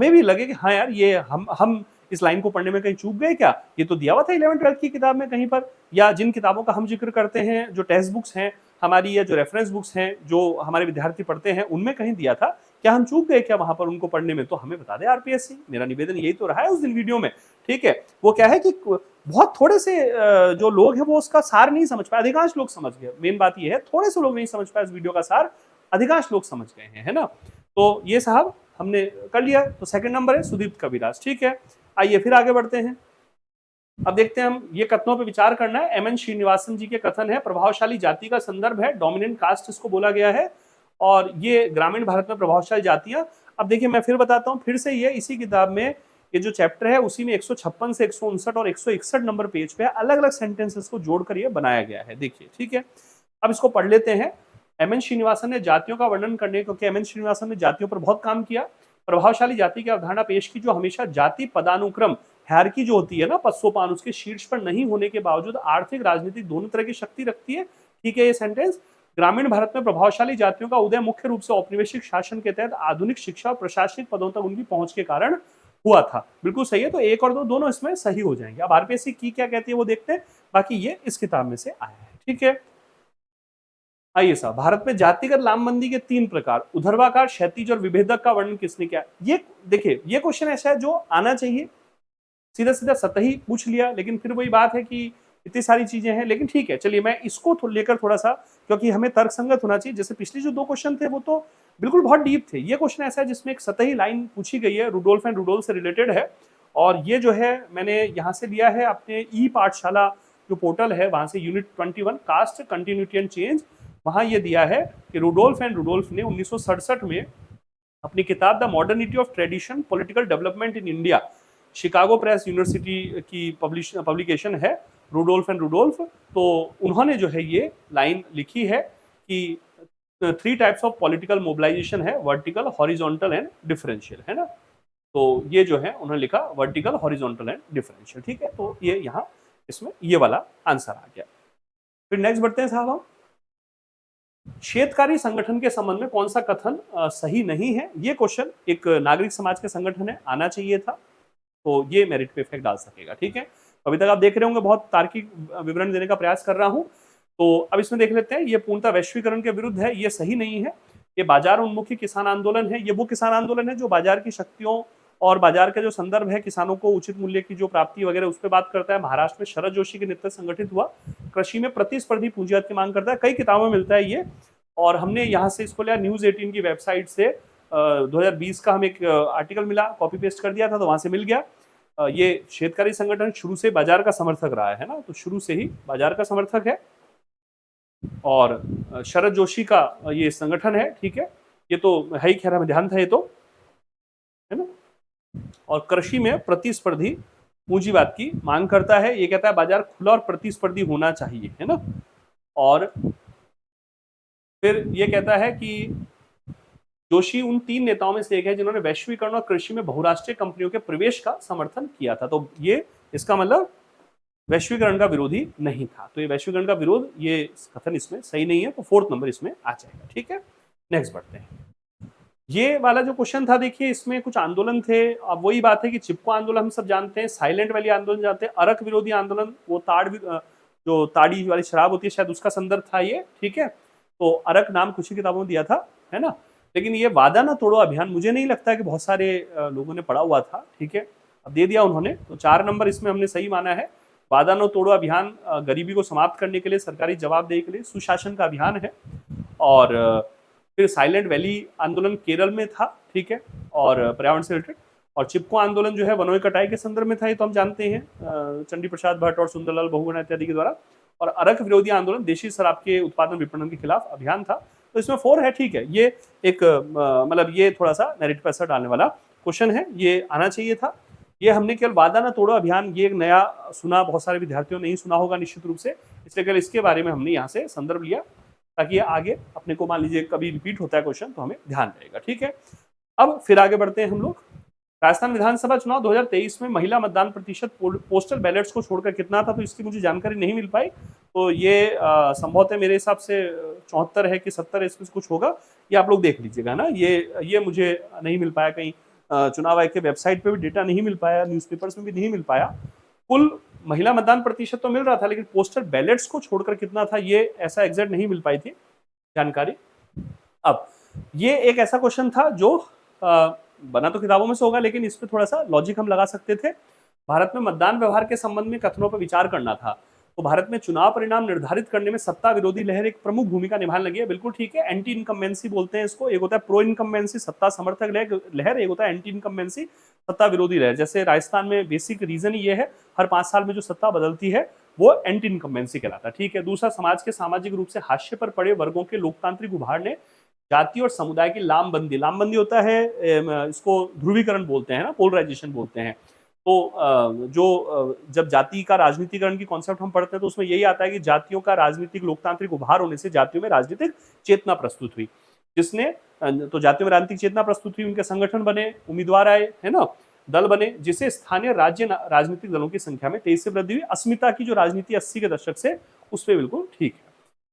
भी लगे कि हाँ यार, ये हम इस लाइन को पढ़ने में कहीं चूक गए क्या। ये तो दिया हुआ था 11th-12th की किताब में कहीं पर, या जिन किताबों का हम जिक्र करते हैं, जो टेक्स्ट बुक्स हैं हमारी, या जो रेफरेंस बुक्स हैं जो हमारे विद्यार्थी पढ़ते हैं, उनमें कहीं दिया था क्या, हम चूक गए क्या वहां पर उनको पढ़ने में, तो हमें बता दे RPSC। मेरा निवेदन यही तो रहा है उस दिन वीडियो में। ठीक है, वो क्या है कि बहुत थोड़े से जो लोग हैं वो उसका सार नहीं समझ पाए, अधिकांश लोग समझ गए। मेन बात ये है, थोड़े से लोग नहीं समझ पाए इस वीडियो का सार, अधिकांश लोग समझ गए हैं, है ना। तो ये साहब हमने कर लिया। तो सेकंड नंबर है सुदीप्त कविराज। ठीक है, आइए फिर आगे बढ़ते हैं। अब देखते हैं हम, ये कथनों पे विचार करना है। एम एन श्रीनिवासन जी के कथन है, प्रभावशाली जाति का संदर्भ है, डोमिनेंट कास्ट इसको बोला गया है, और ये ग्रामीण भारत में प्रभावशाली जातियां। अब देखिए मैं फिर बताता हूँ, फिर से ये इसी किताब में ये जो चैप्टर है उसी में 156 से 159 और 161 नंबर पेज पे अलग अलग सेंटेंसेस को जोड़कर ये बनाया गया है। देखिए ठीक है, अब इसको पढ़ लेते हैं। एम एन श्रीनिवासन ने जातियों का वर्णन करने, क्योंकि एम एन श्रीनिवासन ने जातियों पर बहुत काम किया, प्रभावशाली जाति की अवधारणा पेश की जो हमेशा जाति पदानुक्रम हायरार्की जो होती है ना, पदसोपान, उसके शीर्ष पर नहीं होने के बावजूद आर्थिक राजनीतिक दोनों तरह की शक्ति रखती है। ठीक है ये सेंटेंस। ग्रामीण भारत में प्रभावशाली जातियों का उदय मुख्य रूप से औपनिवेशिक शासन के तहत आधुनिक शिक्षा और प्रशासनिक पदों तक उनकी पहुंच के कारण हुआ था। बिल्कुल सही है, तो एक और दो दोनों इसमें सही हो जाएंगे। अब आरपीएससी की क्या कहती है वो देखते हैं, बाकी ये इस किताब में से आया है। ठीक है, आइए साहब, भारत में जातिगत लामबंदी के 3 प्रकार, उधर्वाकार, क्षैतिज और विभेदक का वर्णन किसने किया? ये देखिए, ये क्वेश्चन ऐसा है जो आना चाहिए, सीधा सीधा सतही पूछ लिया, लेकिन फिर वही बात है कि इतनी सारी चीजें हैं। लेकिन ठीक है, चलिए मैं इसको लेकर थोड़ा सा, क्योंकि हमें तर्कसंगत होना चाहिए। जैसे पिछले जो 2 क्वेश्चन थे वो तो बिल्कुल बहुत डीप थे, ये क्वेश्चन ऐसा है जिसमें एक सतही लाइन पूछी गई है, रुडोल्फ एंड रुडोल्फ से रिलेटेड है, और ये जो है मैंने यहाँ से लिया है अपने ई पाठशाला जो पोर्टल है, वहां से unit 21 caste continuity and change, वहां ये दिया है कि रुडोल्फ एंड रुडोल्फ ने 1967 में अपनी किताब the modernity of tradition political development in India, Chicago press university की पब्लिकेशन है, रुडोल्फ एंड रुडोल्फ, तो उन्होंने जो है ये लाइन लिखी है कि 3 टाइप्स ऑफ पॉलिटिकल मोबिलाइजेशन है, वर्टिकल, हॉरिजॉन्टल एंड डिफरेंशियल, है ना। तो ये जो है उन्होंने लिखा वर्टिकल, हॉरिजॉन्टल एंड डिफरेंशियल। ठीक है, तो ये यहाँ इसमें ये वाला आंसर आ गया। फिर नेक्स्ट बढ़ते हैं साहब हम, क्षेत्रकारी संगठन के संबंध में कौन सा कथन सही नहीं है? ये क्वेश्चन एक नागरिक समाज के संगठन है, आना चाहिए था, तो ये मेरिट पे इफेक्ट डाल सकेगा। ठीक है, अभी तक आप देख रहे होंगे बहुत तार्किक विवरण देने का प्रयास कर रहा हूं, तो अब इसमें देख लेते हैं। ये पूर्णतः वैश्वीकरण के विरुद्ध है, ये सही नहीं है। ये बाजार उन्मुखी किसान आंदोलन है, ये वो किसान आंदोलन है जो बाजार की शक्तियों और बाजार का जो संदर्भ है, किसानों को उचित मूल्य की जो प्राप्ति वगैरह उस पर बात करता है। महाराष्ट्र में शरद जोशी के नेतृत्व संगठित हुआ, कृषि में प्रतिस्पर्धी पूंजीवाद की मांग करता है, कई किताबों में मिलता है ये, और हमने यहाँ से इसको लिया न्यूज 18 की वेबसाइट से, 2020 का हम एक आर्टिकल मिला, कॉपी पेस्ट कर दिया था तो वहां से मिल गया। ये क्षेत्रकारी संगठन शुरू से बाजार का समर्थक रहा है ना, तो शुरू से ही बाजार का समर्थक है, और शरद जोशी का ये संगठन है। ठीक है, ये तो है ही, खैर हमें ध्यान था ये तो, है ना। और कृषि में प्रतिस्पर्धी पूंजीवाद की मांग करता है, ये कहता है बाजार खुला और प्रतिस्पर्धी होना चाहिए, है ना। और फिर ये कहता है कि जोशी उन 3 नेताओं में से एक है जिन्होंने वैश्वीकरण और कृषि में बहुराष्ट्रीय कंपनियों के प्रवेश का समर्थन किया था, तो ये इसका मतलब वैश्वीकरण का विरोधी नहीं था, तो ये वैश्वीकरण का विरोध, ये कथन इसमें सही नहीं है, तो 4th नंबर इसमें आ जाएगा। ठीक है, नेक्स्ट बढ़ते हैं। ये वाला जो क्वेश्चन था, देखिए इसमें कुछ आंदोलन थे, अब वही बात है कि चिपको आंदोलन हम सब जानते हैं, साइलेंट वैली आंदोलन जानते हैं, अरक विरोधी आंदोलन, वो जो ताड़ी वाली शराब होती है शायद उसका संदर्भ था ये। ठीक है, तो अरक नाम कुछ ही किताबों में दिया था, है ना। लेकिन ये वादा ना तोड़ो अभियान, मुझे नहीं लगता कि बहुत सारे लोगों ने पढ़ा हुआ था। ठीक है, अब दे दिया उन्होंने, तो 4 नंबर इसमें हमने सही माना है। वादा न तोड़ो अभियान गरीबी को समाप्त करने के लिए, सरकारी जवाबदेही के लिए, सुशासन का अभियान है। और फिर साइलेंट वैली आंदोलन केरल में था, ठीक है, और पर्यावरण से रिलेटेड। और चिपको आंदोलन जो है वनों की कटाई के संदर्भ में था, ये तो हम जानते हैं, चंडी प्रसाद भट्ट और सुंदरलाल बहुगुणा इत्यादि के द्वारा। और अरक विरोधी आंदोलन देशी शराब के उत्पादन विपणन के खिलाफ अभियान था, तो इसमें 4 है। ठीक है, ये एक मतलब ये थोड़ा सा मेरिट पे असर डालने वाला क्वेश्चन है, ये आना चाहिए था। ये हमने केवल वादा ना तोड़ो अभियान, ये एक नया सुना, बहुत सारे विद्यार्थियों ने नहीं सुना होगा निश्चित रूप से, इसलिए केवल इसके बारे में हमने यहाँ से संदर्भ लिया, ताकि आगे अपने को मान लीजिए कभी रिपीट होता है क्वेश्चन तो हमें ध्यान रहेगा। ठीक है, अब फिर आगे बढ़ते हैं हम लोग। राजस्थान विधानसभा चुनाव 2023 में महिला मतदान प्रतिशत पोस्टल बैलेट्स को छोड़कर कितना था, तो इसकी मुझे जानकारी नहीं मिल पाई, तो ये संभवतः मेरे हिसाब से 74 है कि 70 है, इसमें कुछ होगा, ये आप लोग देख लीजिएगा ना। ये मुझे नहीं मिल पाया, कहीं चुनाव आयोग के वेबसाइट पे भी डेटा नहीं मिल पाया, न्यूज़पेपर्स में भी नहीं मिल पाया। कुल महिला मतदान प्रतिशत तो मिल रहा था, लेकिन पोस्टल बैलेट्स को छोड़कर कितना था, ये ऐसा एग्जैक्ट नहीं मिल पाई थी जानकारी। अब ये एक ऐसा क्वेश्चन था जो बना तो किताबों में से होगा, लेकिन इस पर थोड़ा सा लॉजिक हम लगा सकते थे। भारत में मतदान व्यवहार के संबंध में कथनों पर विचार करना था, तो भारत में चुनाव परिणाम निर्धारित करने में सत्ता विरोधी लहर एक प्रमुख भूमिका निभाने लगी है। बिल्कुल ठीक है, एंटी इनकम्बेंसी बोलते हैं इसको। एक होता है प्रो इनकम्बेंसी सत्ता समर्थक लहर, एक होता है एंटी इनकम्बेंसी सत्ता विरोधी लहर। जैसे राजस्थान में बेसिक रीजन ये है, हर 5 साल में जो सत्ता बदलती है वो एंटी इनकम्बेंसी कहलाता है। ठीक है। दूसरा, समाज के सामाजिक रूप से हाशिए पर पड़े वर्गों के लोकतांत्रिक उभार ने जाति और समुदाय की लामबंदी होता है, इसको ध्रुवीकरण बोलते हैं ना, पोलराइजेशन बोलते हैं। तो जब जाति का राजनीतिकरण की कॉन्सेप्ट हम पढ़ते हैं तो उसमें यही आता है कि जातियों का राजनीतिक लोकतांत्रिक उभार होने से जातियों में राजनीतिक चेतना प्रस्तुत हुई, जिसने तो जातियों में राजनीतिक चेतना प्रस्तुत हुई, उनके संगठन बने, उम्मीदवार आए, है ना, दल बने, जिससे स्थानीय राज्य राजनीतिक दलों की संख्या में तेजी से वृद्धि हुई। अस्मिता की जो राजनीति 80 के दशक से, उस पर बिल्कुल ठीक है।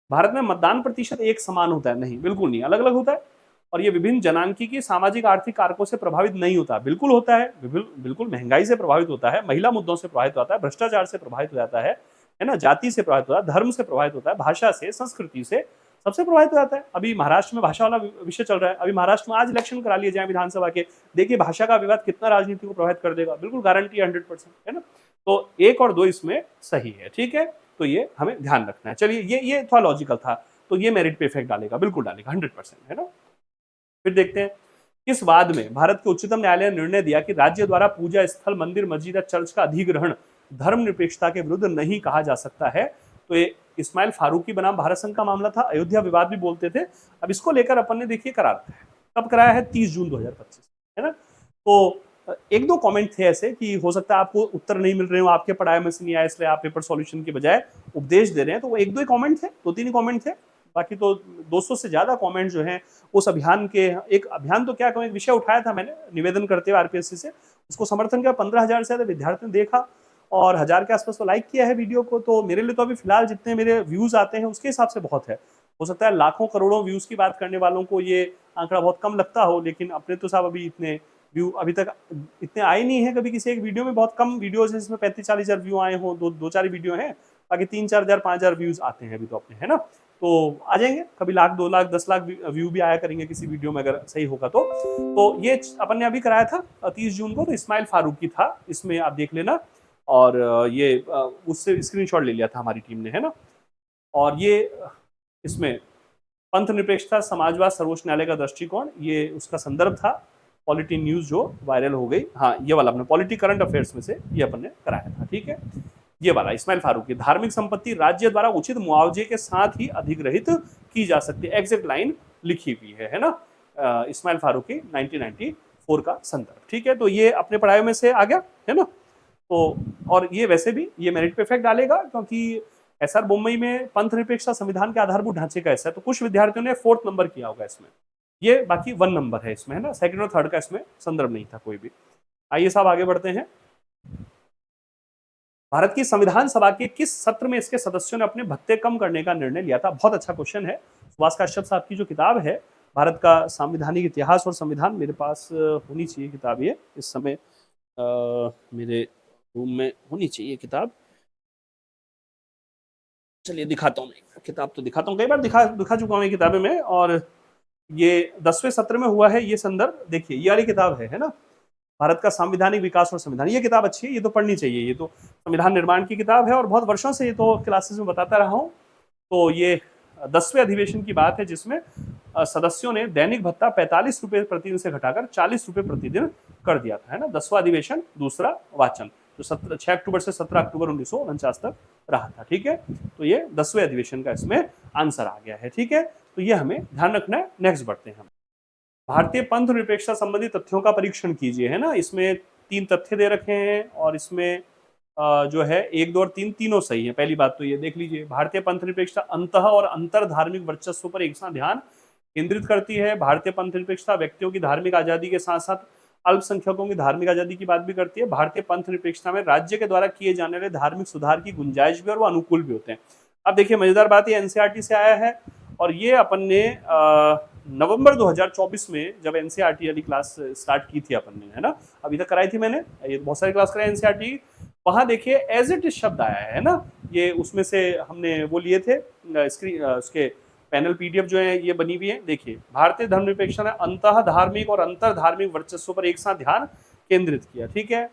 भारत में मतदान प्रतिशत एक समान होता है? नहीं, बिल्कुल नहीं, अलग अलग होता है। और ये विभिन्न जनांकीय सामाजिक आर्थिक कारकों से प्रभावित नहीं होता। बिल्कुल होता है, बिल्कुल महंगाई से प्रभावित होता है, महिला मुद्दों से प्रभावित होता है, भ्रष्टाचार से प्रभावित हो जाता है ना, जाति से प्रभावित होता है, धर्म से प्रभावित होता है, भाषा से, संस्कृति से, सबसे प्रभावित हो जाता है। अभी महाराष्ट्र में भाषा वाला विषय चल रहा है, अभी महाराष्ट्र में आज इलेक्शन करा लिए जाए विधानसभा के, देखिए भाषा का विवाद कितना राजनीति को प्रभावित कर देगा। बिल्कुल गारंटी 100%, है ना। तो 1 और 2 इसमें सही है। ठीक है, तो ये हमें ध्यान रखना है। चलिए, ये थोड़ा लॉजिकल था, तो ये मेरिट पे इफेक्ट डालेगा, बिल्कुल डालेगा 100%, है ना। फिर देखते हैं, किस वाद में भारत के उच्चतम न्यायालय ने निर्णय दिया कि राज्य द्वारा पूजा स्थल, मंदिर, मस्जिद या चर्च का अधिग्रहण धर्मनिरपेक्षता के विरुद्ध नहीं कहा जा सकता है? तो ये इस्माइल फारूकी बनाम भारत संघ का मामला था, अयोध्या विवाद भी बोलते थे। अब इसको लेकर अपन ने देखिए करा रखा है, कब कराया है? 30 जून 2025, है ना। तो एक दो कमेंट थे ऐसे कि हो सकता है आपको उत्तर नहीं मिल रहे हो, आपके पढ़ाई में से नहीं आया, इसलिए आप पेपर सॉल्यूशन के बजाय उपदेश दे रहे हैं। तो वो एक दो ही कमेंट थे, 2-3 कमेंट थे, बाकी तो 200 से ज्यादा कमेंट जो हैं उस अभियान के, एक अभियान तो क्या कहूँ, एक विषय उठाया था मैंने निवेदन करते हुए आरपीएससी से, उसको समर्थन किया, 15,000 से ज्यादा विद्यार्थियों ने देखा और 1000 के आसपास तो लाइक किया है वीडियो को। तो मेरे लिए तो अभी फिलहाल जितने मेरे व्यूज आते हैं उसके हिसाब से बहुत है। हो सकता है लाखों करोड़ों व्यूज की बात करने वालों को ये आंकड़ा बहुत कम लगता हो, लेकिन अपने तो साहब अभी इतने व्यू अभी तक इतने आए नहीं है कभी किसी एक वीडियो में। बहुत कम वीडियोज है जिसमें 35-40 हजार व्यू आए हों, दो चार वीडियो हैं, बाकी 3-4 हजार 5 हजार व्यूज आते हैं अभी तो अपने, है ना। तो आ जाएंगे कभी 1 लाख 2 लाख 10 लाख व्यू भी आया करेंगे किसी वीडियो में अगर सही होगा तो ये अपन ने अभी कराया था 30 जून को। तो इस्माइल फारूकी था इसमें, आप देख लेना। और ये उससे स्क्रीनशॉट ले लिया था हमारी टीम ने, है ना। और ये इसमें पंथ निरपेक्षता, समाजवाद, सर्वोच्च न्यायालय का दृष्टिकोण, ये उसका संदर्भ था। पॉलिटी न्यूज जो वायरल हो गई, हाँ ये वाला अपने पॉलिटी करंट अफेयर्स में से ये अपन ने कराया था। ठीक है, ये वाला इस्माइल फारूकी, धार्मिक संपत्ति राज्य द्वारा उचित मुआवजे के साथ ही अधिग्रहित की जा सकती है, एग्जैक्ट लाइन लिखी हुई है ना। इस्माइल फारूकी 1994 का संदर्भ। ठीक है, तो ये अपने पढ़ाई में से आ गया, है ना। तो और ये वैसे भी ये मेरिट पे इफेक्ट डालेगा, क्योंकि एसआर बोम्मई में पंथ निरपेक्षता संविधान के आधारभूत ढांचे का ऐसा है, तो कुछ विद्यार्थियों ने 4th नंबर किया होगा इसमें, ये बाकी 1 नंबर है इसमें, है ना। 2nd और 3rd का इसमें संदर्भ नहीं था कोई भी। आइए साहब आगे बढ़ते हैं। भारत की संविधान सभा के किस सत्र में इसके सदस्यों ने अपने भत्ते कम करने का निर्णय लिया था? बहुत अच्छा क्वेश्चन है। सुभाष कश्यप साहब की जो किताब है भारत का संवैधानिक इतिहास और संविधान, मेरे पास होनी चाहिए किताब, ये इस समय मेरे रूम में होनी चाहिए किताब। चलिए दिखाता हूँ, किताब तो दिखाता हूँ, कई बार दिखा चुका हूँ किताबें में। और ये 10वें सत्र में हुआ है ये संदर्भ, देखिए ये वाली किताब है ना, भारत का संवैधानिक विकास और संविधान। ये किताब अच्छी है, ये तो पढ़नी चाहिए, ये तो संविधान निर्माण की किताब है और बहुत वर्षों से ये तो क्लासेस में बताता रहा हूँ। तो ये 10वें अधिवेशन की बात है जिसमें सदस्यों ने दैनिक भत्ता 45 रुपए प्रतिदिन से घटाकर 40 रुपए प्रतिदिन कर दिया था, है ना। 10वां अधिवेशन, दूसरा वाचन, जो 6 अक्टूबर से 17 अक्टूबर 1949 तक रहा था। ठीक है, तो ये 10वें अधिवेशन का इसमें आंसर आ गया है। ठीक है, तो ये हमें ध्यान रखना है। नेक्स्ट बढ़ते हैं हम। भारतीय पंथ निरपेक्षता संबंधी तथ्यों का परीक्षण कीजिए, है ना। इसमें 3 तथ्य दे रखे हैं और इसमें जो है 1, 2 और 3 तीनों सही है। पहली बात तो ये देख लीजिए, भारतीय पंथ निरपेक्षता अंतः और अंतर धार्मिक वर्चस्व पर एक साथ ध्यान केंद्रित करती है। भारतीय पंथ निरपेक्षता व्यक्तियों की धार्मिक आजादी के साथ साथ अल्पसंख्यकों की धार्मिक आजादी की बात भी करती है। भारतीय पंथ निरपेक्षता में राज्य के द्वारा किए जाने वाले धार्मिक सुधार की गुंजाइश भी और वो अनुकूल भी होते हैं। अब देखिए मजेदार बात, ये एनसीईआरटी से आया है और ये अपन ने नवंबर 2024 में जब एनसीईआरटी वाली क्लास स्टार्ट की थी अपन ने, है ना, अभी तक कराई थी मैंने, ये बहुत सारी क्लास कराई एनसीईआरटी। वहां देखिए एज इट इज शब्द आया है ना, ये उसमें से हमने वो लिए थे स्क्रीन, उसके पैनल पीडीएफ जो है ये बनी हुई है। देखिए, भारतीय धर्मनिरपेक्षता ने अंतः धार्मिक और अंतर धार्मिक वर्चस्व पर एक साथ ध्यान केंद्रित किया। ठीक है,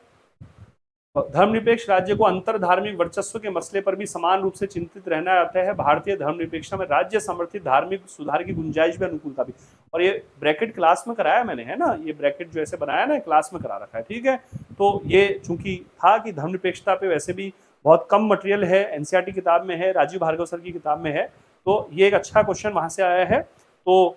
धर्मनिरपेक्ष राज्य को अंतर धार्मिक वर्चस्व के मसले पर भी समान रूप से चिंतित रहना आता है। भारतीय धर्मनिरपेक्षता में राज्य समर्थित धार्मिक सुधार की गुंजाइश भी अनुकूलता भी। और ये ब्रैकेट क्लास में कराया मैंने, है ना, ये ब्रैकेट जो ऐसे बनाया ना क्लास में करा रखा है, ठीक है। तो ये चूंकि था कि धर्मनिरपेक्षता पे वैसे भी बहुत कम मटेरियल है, एनसीईआरटी किताब में है, राजीव भार्गव सर की किताब में है, तो ये एक अच्छा क्वेश्चन वहां से आया है। तो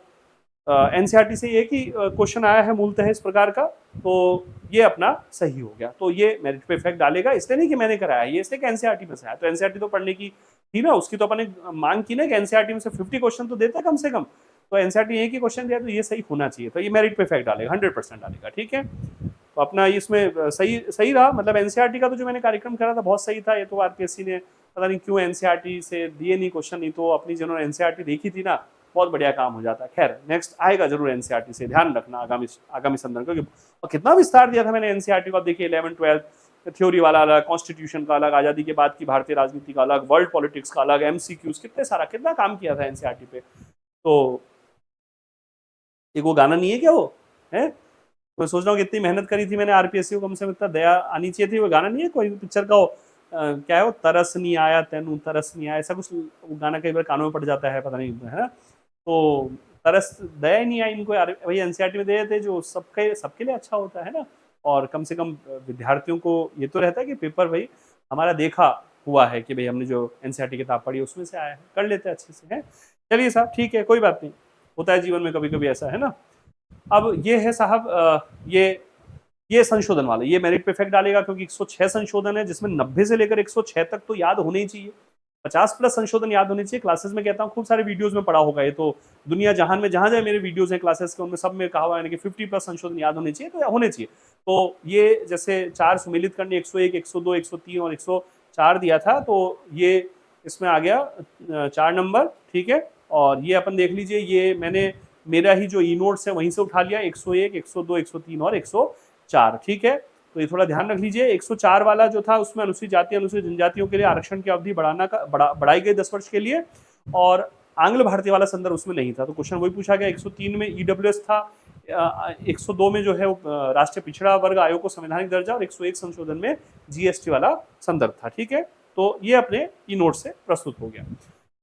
एनसीईआरटी से एक ही क्वेश्चन आया है मूलतः इस प्रकार का, तो ये अपना सही हो गया। तो ये मेरिट पे इफेक्ट डालेगा, इसलिए नहीं कि मैंने कराया, ये इसलिए कि एनसीईआरटी में से आया। तो एनसीईआरटी तो पढ़ने की थी ना, उसकी तो अपन ने मांग की ना कि एनसीईआरटी में से 50 क्वेश्चन तो देता है कम से कम। तो एनसीईआरटी एक ही क्वेश्चन दिया, तो ये सही होना चाहिए, तो ये मेरिट पे इफेक्ट डालेगा, 100% डालेगा, ठीक है। तो अपना इसमें सही सही रहा, मतलब एनसीईआरटी का तो जो मैंने कार्यक्रम करा था बहुत सही था। ये तो आरपीएससी ने पता नहीं क्यों एनसीईआरटी से दिए नहीं क्वेश्चन, नहीं तो अपनी जिन्होंने एनसीईआरटी देखी थी ना, बहुत बढ़िया काम हो जाता है। खैर नेक्स्ट आएगा जरूर एनसीईआरटी से, ध्यान रखना आगामी संदर्भ, क्योंकि और कितना विस्तार दिया था मैंने एनसीईआरटी को। आप देखिए 11th 12th थ्योरी वाला अलग, कॉन्स्टिट्यूशन का अलग, आजादी के बाद की भारतीय राजनीति का अलग, वर्ल्ड पॉलिटिक्स का अलग, एमसीक्यूज, कितना काम किया था एनसीईआरटी पे। तो एक वो गाना नहीं है क्या, वो है, मैं सोच रहा हूँ कितनी मेहनत करी थी मैंने आरपीएससी को, कम से कम इतना दया आनी चाहिए थी। वो गाना नहीं है कोई पिक्चर का, वो क्या है वो, तरस नहीं आया तेनू तरस नहीं आया, ऐसा कुछ वो गाना कई बार कानों में पड़ जाता है, पता नहीं, है ना। तो तरस दया ही नहीं आई इनको यार, भाई एनसीईआरटी में दे देते जो सबके लिए अच्छा होता है ना। और कम से कम विद्यार्थियों को ये तो रहता है कि पेपर भाई हमारा देखा हुआ है, कि भाई हमने जो एनसीईआरटी किताब पढ़ी उसमें से आया है, कर लेते हैं अच्छे से, है। चलिए साहब ठीक है, कोई बात नहीं, होता है जीवन में कभी कभी ऐसा, है ना। अब ये है साहब, ये संशोधन वाला, ये मेरिट पे इफेक्ट डालेगा, क्योंकि 106 संशोधन है, जिसमें 90 से लेकर 106 तक तो याद होने ही चाहिए। 50 प्लस संशोधन याद होने चाहिए। क्लासेस में कहता हूँ, खूब सारे वीडियोस में पढ़ा होगा, ये तो दुनिया जहान में जहां जहां मेरे वीडियोस हैं क्लासेस के, उनमें सब में कहा हुआ है कि 50 प्लस संशोधन याद होने चाहिए, तो होने चाहिए। तो ये जैसे 4 सुमेलित करने 101, 102, 103 और 104 दिया था, तो ये इसमें आ गया 4 नंबर, ठीक है। और ये अपन देख लीजिए, ये मैंने मेरा ही जो ई नोट्स है वहीं से उठा लिया, 101, 102, 103 और 104, ठीक है। तो ये थोड़ा ध्यान रख लीजिए। 104 वाला जो था उसमें अनुसूचित जाति अनुसूचित जनजातियों के लिए आरक्षण की अवधि बढ़ाई गई 10 वर्ष के लिए, और आंग्ल भारतीय वाला संदर्भ उसमें नहीं था, तो क्वेश्चन वही पूछा गया। 103 में ईडब्ल्यूएस था, 102 में जो है राष्ट्रीय पिछड़ा वर्ग आयोग को संवैधानिक दर्जा, और 101 संशोधन में जीएसटी वाला संदर्भ था, ठीक है। तो ये अपने ई नोट से प्रस्तुत हो गया।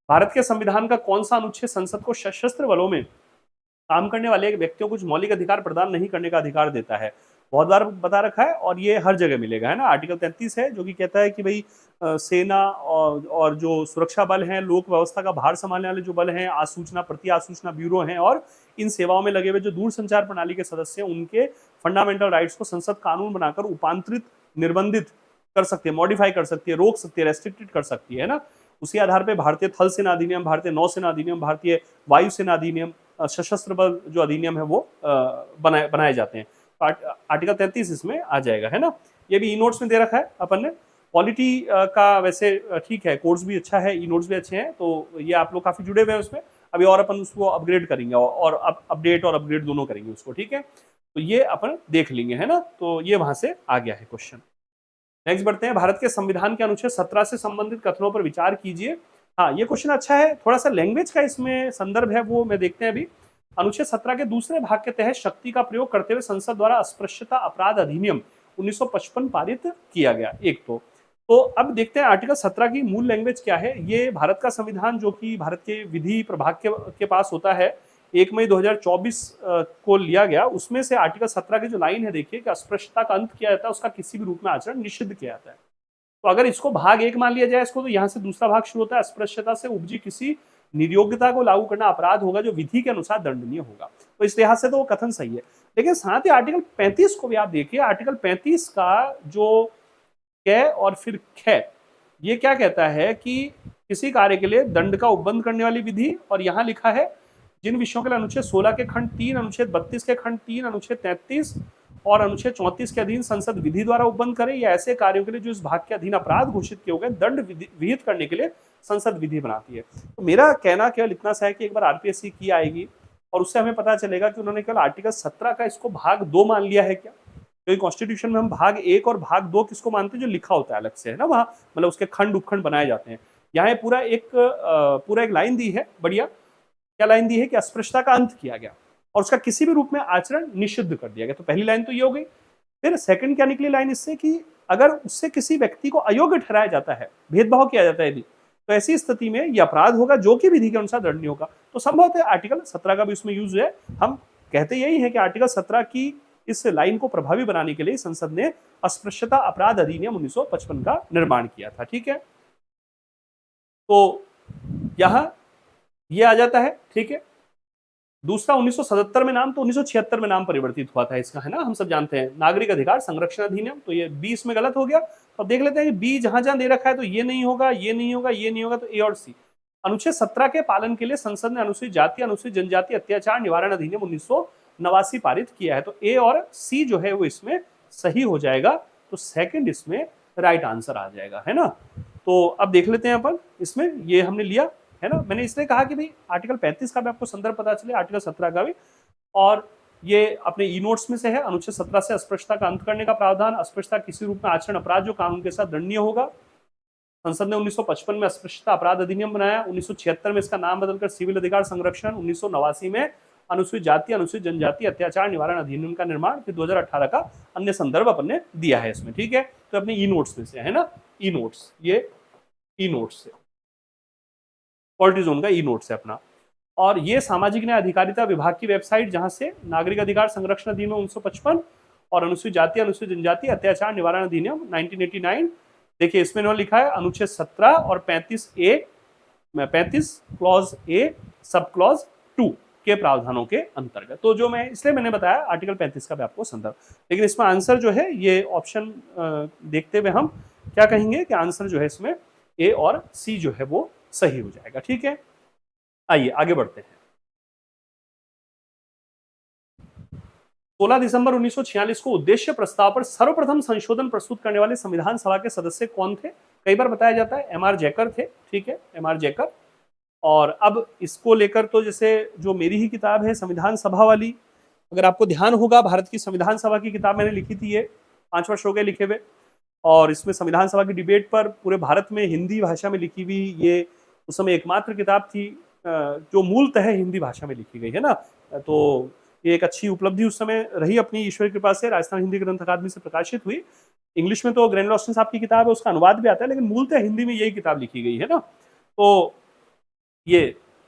भारत के संविधान का कौन सा अनुच्छेद संसद को सशस्त्र बलों में काम करने वाले व्यक्तियों को कुछ मौलिक अधिकार प्रदान नहीं करने का अधिकार देता है? बहुत बार बता रखा है, और ये हर जगह मिलेगा, है ना। आर्टिकल 33 है, जो कि कहता है कि भाई सेना और जो सुरक्षा बल हैं, लोक व्यवस्था का भार संभालने वाले जो बल हैं, आसूचना प्रति आसूचना ब्यूरो हैं, और इन सेवाओं में लगे हुए जो दूर संचार प्रणाली के सदस्य हैं, उनके फंडामेंटल राइट्स को संसद कानून बनाकर उपांतरित, निर्बंधित कर सकती है, मॉडिफाई कर सकती है, रोक सकती है, रेस्ट्रिक्टेड कर सकती है ना। उसी आधार पर भारतीय थल सेना अधिनियम, भारतीय नौसेना अधिनियम, भारतीय वायुसेना अधिनियम, सशस्त्र बल जो अधिनियम है वो बनाए जाते हैं। आर्टिकल 33 इसमें आ जाएगा, है ना। ये भी ई नोट्स में दे रखा है अपन ने। पॉलिटी का वैसे ठीक है, कोर्स भी अच्छा है, ई नोट्स भी अच्छे हैं, तो ये आप लोग काफी जुड़े हुए हैं उसमें। अभी और अपन उसको अपग्रेड करेंगे, और अपडेट और अपग्रेड दोनों करेंगे उसको, ठीक है। तो ये अपन देख लेंगे, है ना। तो ये वहां से आ गया है क्वेश्चन। नेक्स्ट बढ़ते हैं, भारत के संविधान के अनुच्छेद 17 से संबंधित कथनों पर विचार कीजिए। हाँ, ये क्वेश्चन अच्छा है, थोड़ा सा लैंग्वेज का इसमें संदर्भ है, वो मैं देखते हैं अभी। अनुच्छेद 17 के दूसरे भाग के तहत शक्ति का प्रयोग करते हुए संसद द्वारा अस्पृश्यता अपराध अधिनियम 1955 पारित किया गया, एक तो अब देखते हैं आर्टिकल 17 की मूल लैंग्वेज क्या है। ये भारत का संविधान, जो कि भारत के विधि प्रभाग के पास होता है, 1 मई 2024 को लिया गया। उसमें से आर्टिकल 17 की जो लाइन है, देखिए कि अस्पृश्यता का अंत किया जाता है, उसका किसी भी रूप में आचरण निषिद्ध किया जाता है। तो अगर इसको भाग 1 मान लिया जाए इसको, तो यहाँ से दूसरा भाग शुरू होता है, अस्पृश्यता से उपजी किसी निर्योग्यता को लागू करना अपराध होगा जो विधि के अनुसार दंडनीय होगा। तो इस लिहाज से तो वो कथन सही है। लेकिन साथ ही आर्टिकल 35 को भी आप देखिए। आर्टिकल 35 का जो कै और फिर ख, ये क्या कहता है कि किसी कार्य के लिए दंड का उपबंध करने वाली विधि, और यहाँ लिखा है जिन विषयों के लिए अनुच्छेद 16 के खंड 3, अनुच्छेद 32 के खंड 3, अनुच्छेद 33 और अनुच्छेद 34 के अधीन संसद विधि द्वारा उपबंध करे, या ऐसे कार्यों के लिए जो इस भाग के अधीन अपराध घोषित किए गए दंड विहित करने के लिए संसद विधि बनाती है। तो मेरा कहना केवल इतना सा है कि एक बार आरपीएससी की आएगी, और उससे हमें पता चलेगा कि उन्होंने केवल आर्टिकल 17 का इसको भाग 2 मान लिया है क्या। क्योंकि कॉन्स्टिट्यूशन में हम भाग 1 और भाग 2 किसको मानते हैं, जो लिखा होता है अलग से, है ना, वहां मतलब उसके खंड उपखंड बनाए जाते हैं। यहाँ पूरा एक लाइन दी है, बढ़िया। क्या लाइन दी है कि अस्पृश्यता का अंत किया गया और उसका किसी भी रूप में आचरण निषिद्ध कर दिया गया। तो पहली लाइन तो ये हो गई। फिर सेकंड क्या निकली लाइन इससे कि अगर उससे किसी व्यक्ति को अयोग्य ठहराया जाता है, भेदभाव किया जाता है यदि, तो ऐसी स्थिति में यह अपराध होगा जो कि विधि के अनुसार दंडनीय होगा। तो संभवतः आर्टिकल 17 का भी उसमें यूज है। हम कहते यही है कि आर्टिकल 17 की इस लाइन को प्रभावी बनाने के लिए संसद ने अस्पृश्यता अपराध अधिनियम 1955 का निर्माण किया था। ठीक है, तो यहां ये आ जाता है। ठीक है, दूसरा 1977 में नाम, तो 1976 में नाम परिवर्तित हुआ था इसका, है ना, हम सब जानते हैं, नागरिक अधिकार संरक्षण अधिनियम। तो ये बी इसमें गलत हो गया। तो अब देख लेते हैं कि बी जहां जहां दे रखा है तो ये नहीं होगा, ये नहीं होगा, ये नहीं होगा, तो ए और सी। अनुच्छेद 17 के पालन के लिए संसद ने अनुसूचित जाति अनुसूचित जनजाति अत्याचार निवारण अधिनियम 1989 पारित किया है। तो ए और सी जो है वो इसमें सही हो जाएगा। तो सेकंड इसमें राइट आंसर आ जाएगा, है ना। तो अब देख लेते हैं अपन इसमें, ये हमने लिया, है ना। मैंने इसलिए कहा कि भाई आर्टिकल 35 का भी आपको संदर्भ पता चले, आर्टिकल 17 का भी, और ये अपने ई नोट्स में से है। अनुच्छेद 17 से अस्पृश्यता का अंत करने का प्रावधान, अस्पृश्यता किसी रूप में आचरण अपराध जो कानून के साथ दंडनीय होगा। संसद ने 1955 में अस्पृश्यता अपराध अधिनियम बनाया, 1976 में इसका नाम बदलकर सिविल अधिकार संरक्षण, 1989 में अनुसूचित जाति अनुसूचित जनजाति अत्याचार निवारण अधिनियम का निर्माण, फिर 2018 का अन्य संदर्भ अपन ने दिया है इसमें। ठीक है, तो अपने ई नोट्स में से, है ना, ई नोट्स, ये ई नोट्स से, पॉलिटी जोन का ई नोट्स है अपना। और ये सामाजिक न्याय अधिकारिता विभाग की वेबसाइट, जहां से नागरिक अधिकार संरक्षण अधिनियम 1955 और अनुसूचित जाति अनुसूचित जनजाति अत्याचार निवारण अधिनियम 1989, देखिए इसमें इन्होंने लिखा है अनुच्छेद 17 और 35 क्लॉज ए सब क्लॉज 2 के प्रावधानों के अंतर्गत। तो जो मैं इसलिए मैंने बताया आर्टिकल 35 का भी आपको संदर्भ, लेकिन इसमें आंसर जो है ये ऑप्शन देखते हुए हम क्या कहेंगे कि आंसर जो है इसमें ए और सी जो है वो सही हो जाएगा। ठीक है, आइए आगे बढ़ते हैं। 16 दिसंबर 1946 को उद्देश्य प्रस्ताव पर सर्वप्रथम संशोधन प्रस्तुत करने वाले संविधान सभा के सदस्य कौन थे? कई बार बताया जाता है एम आर जैकर थे। ठीक है, एम आर जैकर। और अब इसको लेकर तो जैसे जो मेरी ही किताब है संविधान सभा वाली, अगर आपको ध्यान होगा, भारत की संविधान सभा की किताब मैंने लिखी थी, ये 5 वर्ष हो गए लिखे हुए, और इसमें संविधान सभा की डिबेट पर पूरे भारत में हिंदी भाषा में लिखी हुई ये उस समय एकमात्र किताब थी जो मूलतः हिंदी भाषा में लिखी गई, है ना। तो ये एक अच्छी उपलब्धि उस समय रही अपनी ईश्वर की कृपा से, राजस्थान हिंदी ग्रंथ अकादमी से प्रकाशित हुई। इंग्लिश में तो ग्रैंड लॉस्टन साहब की किताब है, उसका अनुवाद भी आता है, लेकिन मूलतः हिंदी में यही किताब लिखी गई है ना। तो ये,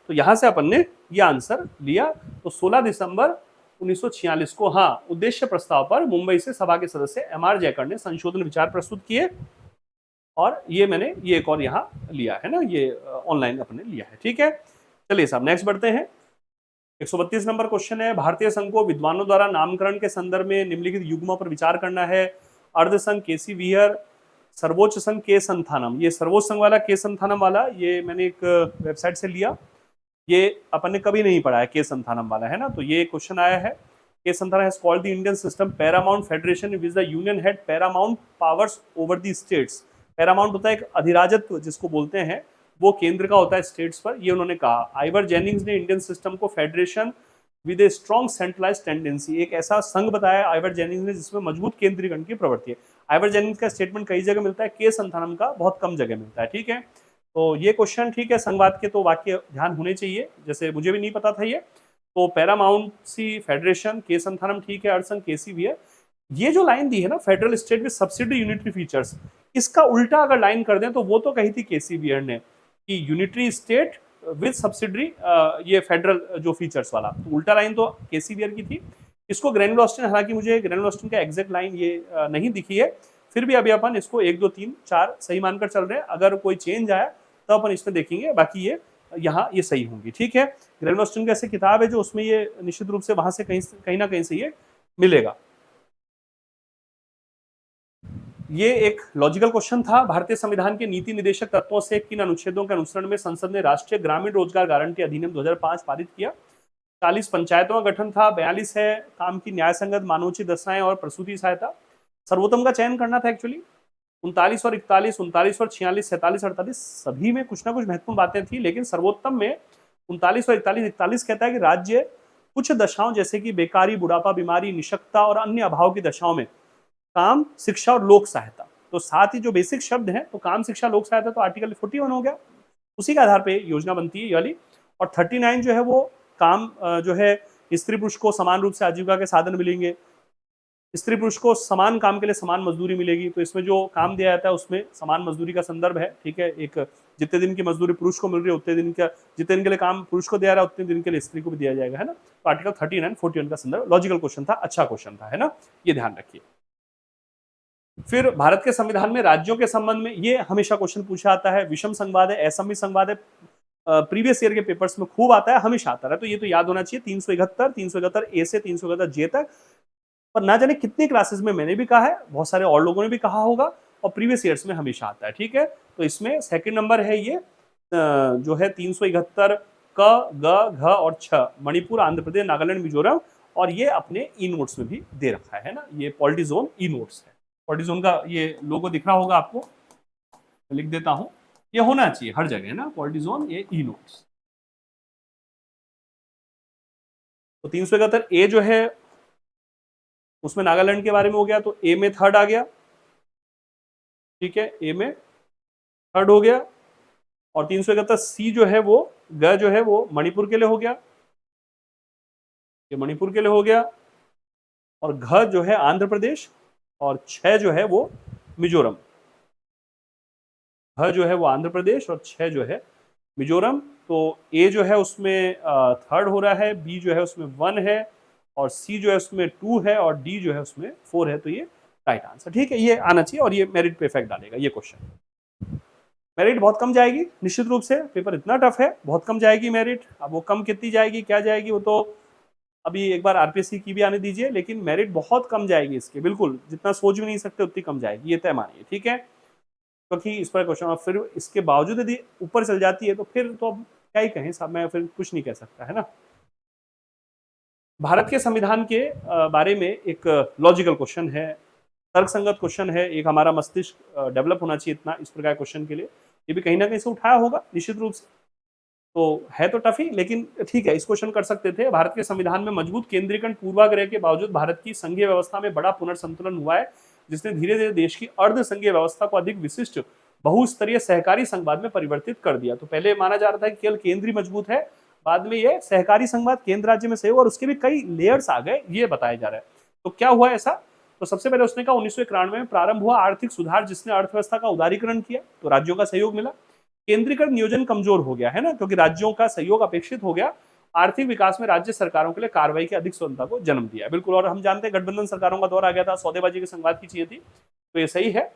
तो यहां से अपन ने ये आंसर लिया। तो 16 दिसंबर 1946 को, हाँ, उद्देश्य प्रस्ताव पर मुंबई से सभा के सदस्य एम आर जैकर ने संशोधन विचार प्रस्तुत किए, और ये मैंने ये एक और यहाँ लिया है ना, ये ऑनलाइन अपने लिया है। ठीक है, चलिए साहब नेक्स्ट बढ़ते हैं। 132 नंबर क्वेश्चन है, भारतीय संघ को विद्वानों द्वारा नामकरण के संदर्भ में निम्नलिखित युग्मों पर विचार करना है। अर्ध संघ केसी वियर, सर्वोच्च संघ के संथानम। ये सर्वोच्च संघ वाला के संथानम वाला ये मैंने एक वेबसाइट से लिया, ये अपन ने कभी नहीं पढ़ा है के संथानम वाला, है ना। तो ये क्वेश्चन आया है, के Santhanam has called the Indian system Paramount federation which the union had Paramount powers over the states. Paramount होता है एक अधिराजत्व जिसको बोलते हैं, वो केंद्र का होता है स्टेट्स पर, ये उन्होंने कहा। आइवर जेनिंग्स ने इंडियन सिस्टम को federation with a strong centralize tendency, एक ऐसा संघ बताया आइवर जेनिंग्स ने जिसमें मजबूत केंद्रीकरण की प्रवृत्ति है। आइवर जेनिंग्स का स्टेटमेंट कई जगह मिलता है, के संथानम का बहुत कम जगह मिलता है। ठीक है, तो ये क्वेश्चन ठीक है, संघवाद के तो वाक्य ध्यान होने चाहिए, जैसे मुझे भी नहीं पता था ये। तो पैरामाउंट सी फेडरेशन, के संथानम ठीक है, अर्संघ केसी वियर। ये जो लाइन दी है ना, federal state with subsidy unitary features, इसका उल्टा अगर लाइन कर दें तो वो तो कही थी केसी वियर ने कि यूनिटरी स्टेट विद सब्सिडरी, ये फेडरल जो फीचर्स वाला, तो उल्टा लाइन तो केसी वियर की थी। इसको ग्रैंड लॉस्टन, हालांकि मुझे ग्रैंड लॉस्टन का एग्जैक्ट लाइन ये नहीं दिखी है, फिर भी अभी अपन इसको 1 2 3 4 सही मानकर चल रहे हैं। अगर कोई चेंज आया तो अपन इसमें देखेंगे, बाकी ये यहाँ ये सही होंगी। ठीक है, ग्रैंड लॉस्टन की ऐसी किताब है जो उसमें ये निश्चित रूप से वहां से कहीं ना कहीं से ये मिलेगा। ये एक लॉजिकल क्वेश्चन था, भारतीय संविधान के नीति निर्देशक तत्वों से किन अनुच्छेदों के अनुसरण में संसद ने राष्ट्रीय ग्रामीण रोजगार गारंटी अधिनियम 2005 पारित किया। 40 पंचायतों का गठन था, 42 है काम की न्याय संगत मानवोचित दशाएं और प्रसूति सहायता। सर्वोत्तम का चयन करना था एक्चुअली। 39 और 41, 39 और 46, 47, 48 सभी में कुछ ना कुछ महत्वपूर्ण बातें थी, लेकिन सर्वोत्तम में 39 और 41 कहता है कि राज्य कुछ दशाओं जैसे कि बेकारी, बुढ़ापा, बीमारी, निशक्तता और अन्य अभाव की दशाओं में काम, शिक्षा और लोक सहायता, तो साथ ही जो बेसिक शब्द हैं, तो काम, शिक्षा, लोक सहायता, तो आर्टिकल 41 हो गया, उसी के आधार पे योजना बनती है ये वाली। और 39 जो है वो काम जो है स्त्री पुरुष को समान रूप से आजीविका के साधन मिलेंगे, स्त्री पुरुष को समान काम के लिए समान मजदूरी मिलेगी, तो इसमें जो काम दिया जाता है उसमें समान मजदूरी का संदर्भ है, ठीक है। एक जितने दिन की मजदूरी पुरुष को मिल रही है उतने दिन का, जितने दिन के लिए काम पुरुष को दिया रहा है उतने दिन के लिए स्त्री को भी दिया जाएगा, है ना। तो आर्टिकल 13 एंड 41 का संदर्भ, लॉजिकल क्वेश्चन था, अच्छा क्वेश्चन था, है ना, ये ध्यान रखिए। फिर भारत के संविधान में राज्यों के संबंध में ये हमेशा क्वेश्चन पूछा आता है, विषम संवाद है, असममित संवाद है, प्रीवियस ईयर के पेपर्स में खूब आता है, हमेशा आता है, तो ये तो याद होना चाहिए। 371 ए से 371 जे तक, पर ना जाने कितनी क्लासेस में मैंने भी कहा है, बहुत सारे और लोगों ने भी कहा होगा, और प्रीवियस ईयर्स में हमेशा आता है, ठीक है। तो इसमें सेकंड नंबर है ये जो है 371 क ग घ और छ, मणिपुर, आंध्र प्रदेश, नागालैंड, मिजोरम, और ये अपने ई नोट्स में भी दे रखा है ना, ये पॉलिटी जोन ई नोट्स है। पॉलिटी जोन का ये लोगो दिख रहा होगा आपको, लिख देता हूं, ये होना चाहिए हर जगह ना, पॉलिटी जोन, ये ई नोट्स। तो 371 ए जो है उसमें नागालैंड के बारे में हो गया, तो ए में थर्ड आ गया, ठीक है, ए में थर्ड हो गया। और 371 सी जो है वो ग जो है वो मणिपुर के लिए हो गया, ये मणिपुर के लिए हो गया, और घ जो है आंध्र प्रदेश, और छ जो है वो मिजोरम। घ जो है वो आंध्र प्रदेश और छ जो है मिजोरम। तो ए जो है उसमें थर्ड हो रहा है, बी जो है उसमें 1 है, और सी जो है उसमें 2 है, और डी जो है उसमें 4 है, तो ये राइट आंसर, ठीक है, ये आना चाहिए, और ये मेरिट पे इफेक्ट डालेगा ये क्वेश्चन। मेरिट बहुत कम जाएगी निश्चित रूप से, पेपर इतना टफ है, बहुत कम जाएगी मेरिट। अब वो कम कितनी जाएगी, क्या जाएगी, वो तो अभी एक बार आरपीएससी की भी आने दीजिए, लेकिन मेरिट बहुत कम जाएगी इसके, बिल्कुल जितना सोच भी नहीं सकते उतनी कम जाएगी, ये तय मानिए, ठीक है। क्योंकि इस पर क्वेश्चन, फिर इसके बावजूद यदि ऊपर चल जाती है तो फिर तो अब क्या ही कहें साहब, मैं फिर कुछ नहीं कह सकता, है ना। भारत के संविधान के बारे में एक लॉजिकल क्वेश्चन है, तर्कसंगत क्वेश्चन है, एक हमारा मस्तिष्क डेवलप होना चाहिए इतना इस प्रकार क्वेश्चन के लिए, ये भी कहीं ना कहीं से उठाया होगा निश्चित रूप से, तो है तो टफ ही, लेकिन ठीक है, इस क्वेश्चन कर सकते थे। भारत के संविधान में मजबूत केंद्रीकरण पूर्वाग्रह के बावजूद भारत की संघीय व्यवस्था में बड़ा पुनर्संतुलन हुआ है, जिसने धीरे धीरे देश की अर्ध संघीय व्यवस्था को अधिक विशिष्ट बहुस्तरीय सहकारी संघवाद में परिवर्तित कर दिया। तो पहले माना जा रहा था कि केवल केंद्र ही मजबूत है, बाद में ये सहकारी संघवाद, केंद्र राज्य में सहयोग, और उसके भी कई लेयर्स आ गए, ये बताया जा रहा है। तो क्या हुआ ऐसा, तो सबसे पहले उसने कहा 1991 में प्रारंभ हुआ आर्थिक सुधार, जिसने अर्थव्यवस्था का उदारीकरण किया, तो राज्यों का सहयोग मिला। केंद्रीकृत नियोजन कमजोर हो गया, है ना, क्योंकि राज्यों का सहयोग अपेक्षित हो गया। आर्थिक विकास में राज्य सरकारों के लिए कार्रवाई की अधिक स्वतंत्रता को जन्म दिया, बिल्कुल। और हम जानते हैं गठबंधन सरकारों का दौर आ गया था, सौदेबाजी के संवाद की चीजें थी, तो ये सही है।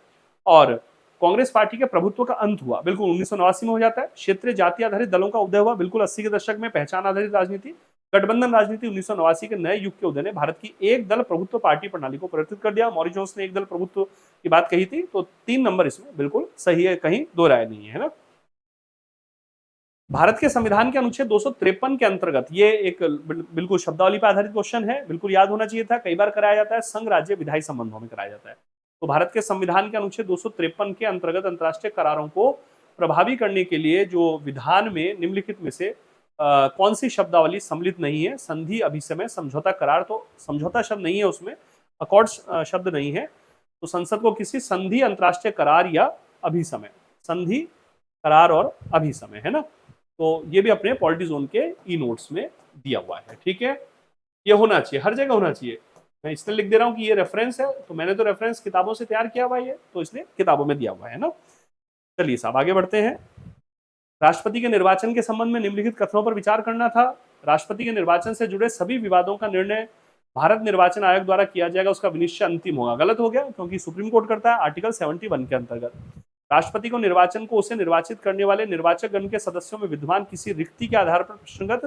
और कांग्रेस पार्टी के प्रभुत्व का अंत हुआ, बिल्कुल 1989 में हो जाता है। क्षेत्रीय जाति आधारित दलों का उदय हुआ, बिल्कुल 80 के दशक में पहचान आधारित राजनीति, गठबंधन राजनीति 1989 के नए युग के उदय ने भारत की एक दल प्रभुत्व पार्टी प्रणाली को परिवर्तित कर दिया। मॉरिस जोन्स ने एक दल प्रभुत्व की बात कही थी, तो 3 नंबर इसमें बिल्कुल सही है, कहीं दो राय नहीं है ना। भारत के संविधान के अनुच्छेद 253 के अंतर्गत, ये एक बिल्कुल शब्दावली पर आधारित क्वेश्चन है, बिल्कुल याद होना चाहिए था, कई बार कराया जाता है, संघ राज्य विधायी संबंधों में कराया जाता है। तो भारत के संविधान के अनुच्छेद 253 के अंतर्गत अंतर्राष्ट्रीय करारों को प्रभावी करने के लिए जो विधान में निम्नलिखित में से कौन सी शब्दावली सम्मिलित नहीं है, संधि, अभिसमय, समझौता, करार, तो समझौता शब्द नहीं है उसमें, अकॉर्ड शब्द नहीं है, तो संसद को किसी संधि, अंतर्राष्ट्रीय करार या अभिसमय, संधि, करार और अभिसमय, है ना। तो ये भी अपने पॉलिटी जोन के ई नोट्स में दिया हुआ है, ठीक है, ये होना चाहिए, हर जगह होना चाहिए। मैं इसलिए लिख दे रहा हूं कि ये रेफरेंस है, तो मैंने तो रेफरेंस किताबों से तैयार किया हुआ है, तो इसलिए किताबों में दिया हुआ है ना। चलिए साहब आगे बढ़ते हैं। राष्ट्रपति के निर्वाचन के संबंध में निम्नलिखित कथनों पर विचार करना था। राष्ट्रपति के निर्वाचन से जुड़े सभी विवादों का निर्णय भारत निर्वाचन आयोग द्वारा किया जाएगा, उसका विनिश्चय अंतिम होगा। गलत हो गया, क्योंकि सुप्रीम कोर्ट करता है आर्टिकल 71 के अंतर्गत। राष्ट्रपति को निर्वाचन को उसे निर्वाचित करने वाले निर्वाचक गण के सदस्यों में विद्यमान किसी रिक्ति के आधार पर प्रश्नगत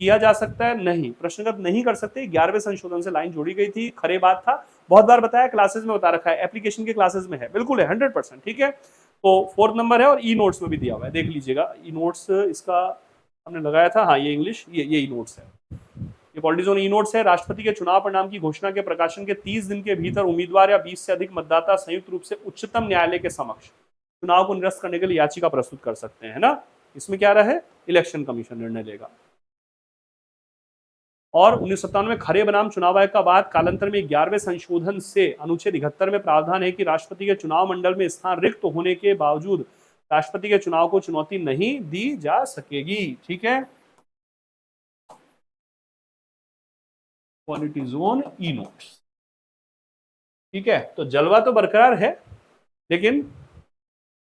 किया जा सकता है, नहीं, प्रश्नगत नहीं कर सकते। 11वें संशोधन से लाइन जोड़ी गई थी, खरे बात था, बहुत बार बताया, क्लासेस में बता रखा है, एप्लीकेशन के क्लासेस में है, बिल्कुल है, 100%, ठीक है। तो 4th नंबर है, और ई नोट्स में भी दिया हुआ है, देख लीजिएगा ई नोट्स इसका हमने लगाया था, हाँ ये इंग्लिश, ये ई नोट्स है, ये पॉलिटी जोन ई नोट्स है। राष्ट्रपति के चुनाव परिणाम की घोषणा के प्रकाशन के 30 दिन के भीतर उम्मीदवार या 20 से अधिक मतदाता संयुक्त रूप से उच्चतम न्यायालय के समक्ष चुनाव को निरस्त करने के लिए याचिका प्रस्तुत कर सकते हैं, ना। इसमें क्या रहे, इलेक्शन कमीशन निर्णय लेगा। और 1997 में खरे बनाम चुनाव आयोग का बाद कालांतर में 11वें संशोधन से अनुच्छेद 71 में प्रावधान है कि राष्ट्रपति के चुनाव मंडल में स्थान रिक्त होने के बावजूद राष्ट्रपति के चुनाव को चुनौती नहीं दी जा सकेगी, ठीक है। पॉलिटी जोन ई नोट्स, ठीक है, तो जलवा तो बरकरार है, लेकिन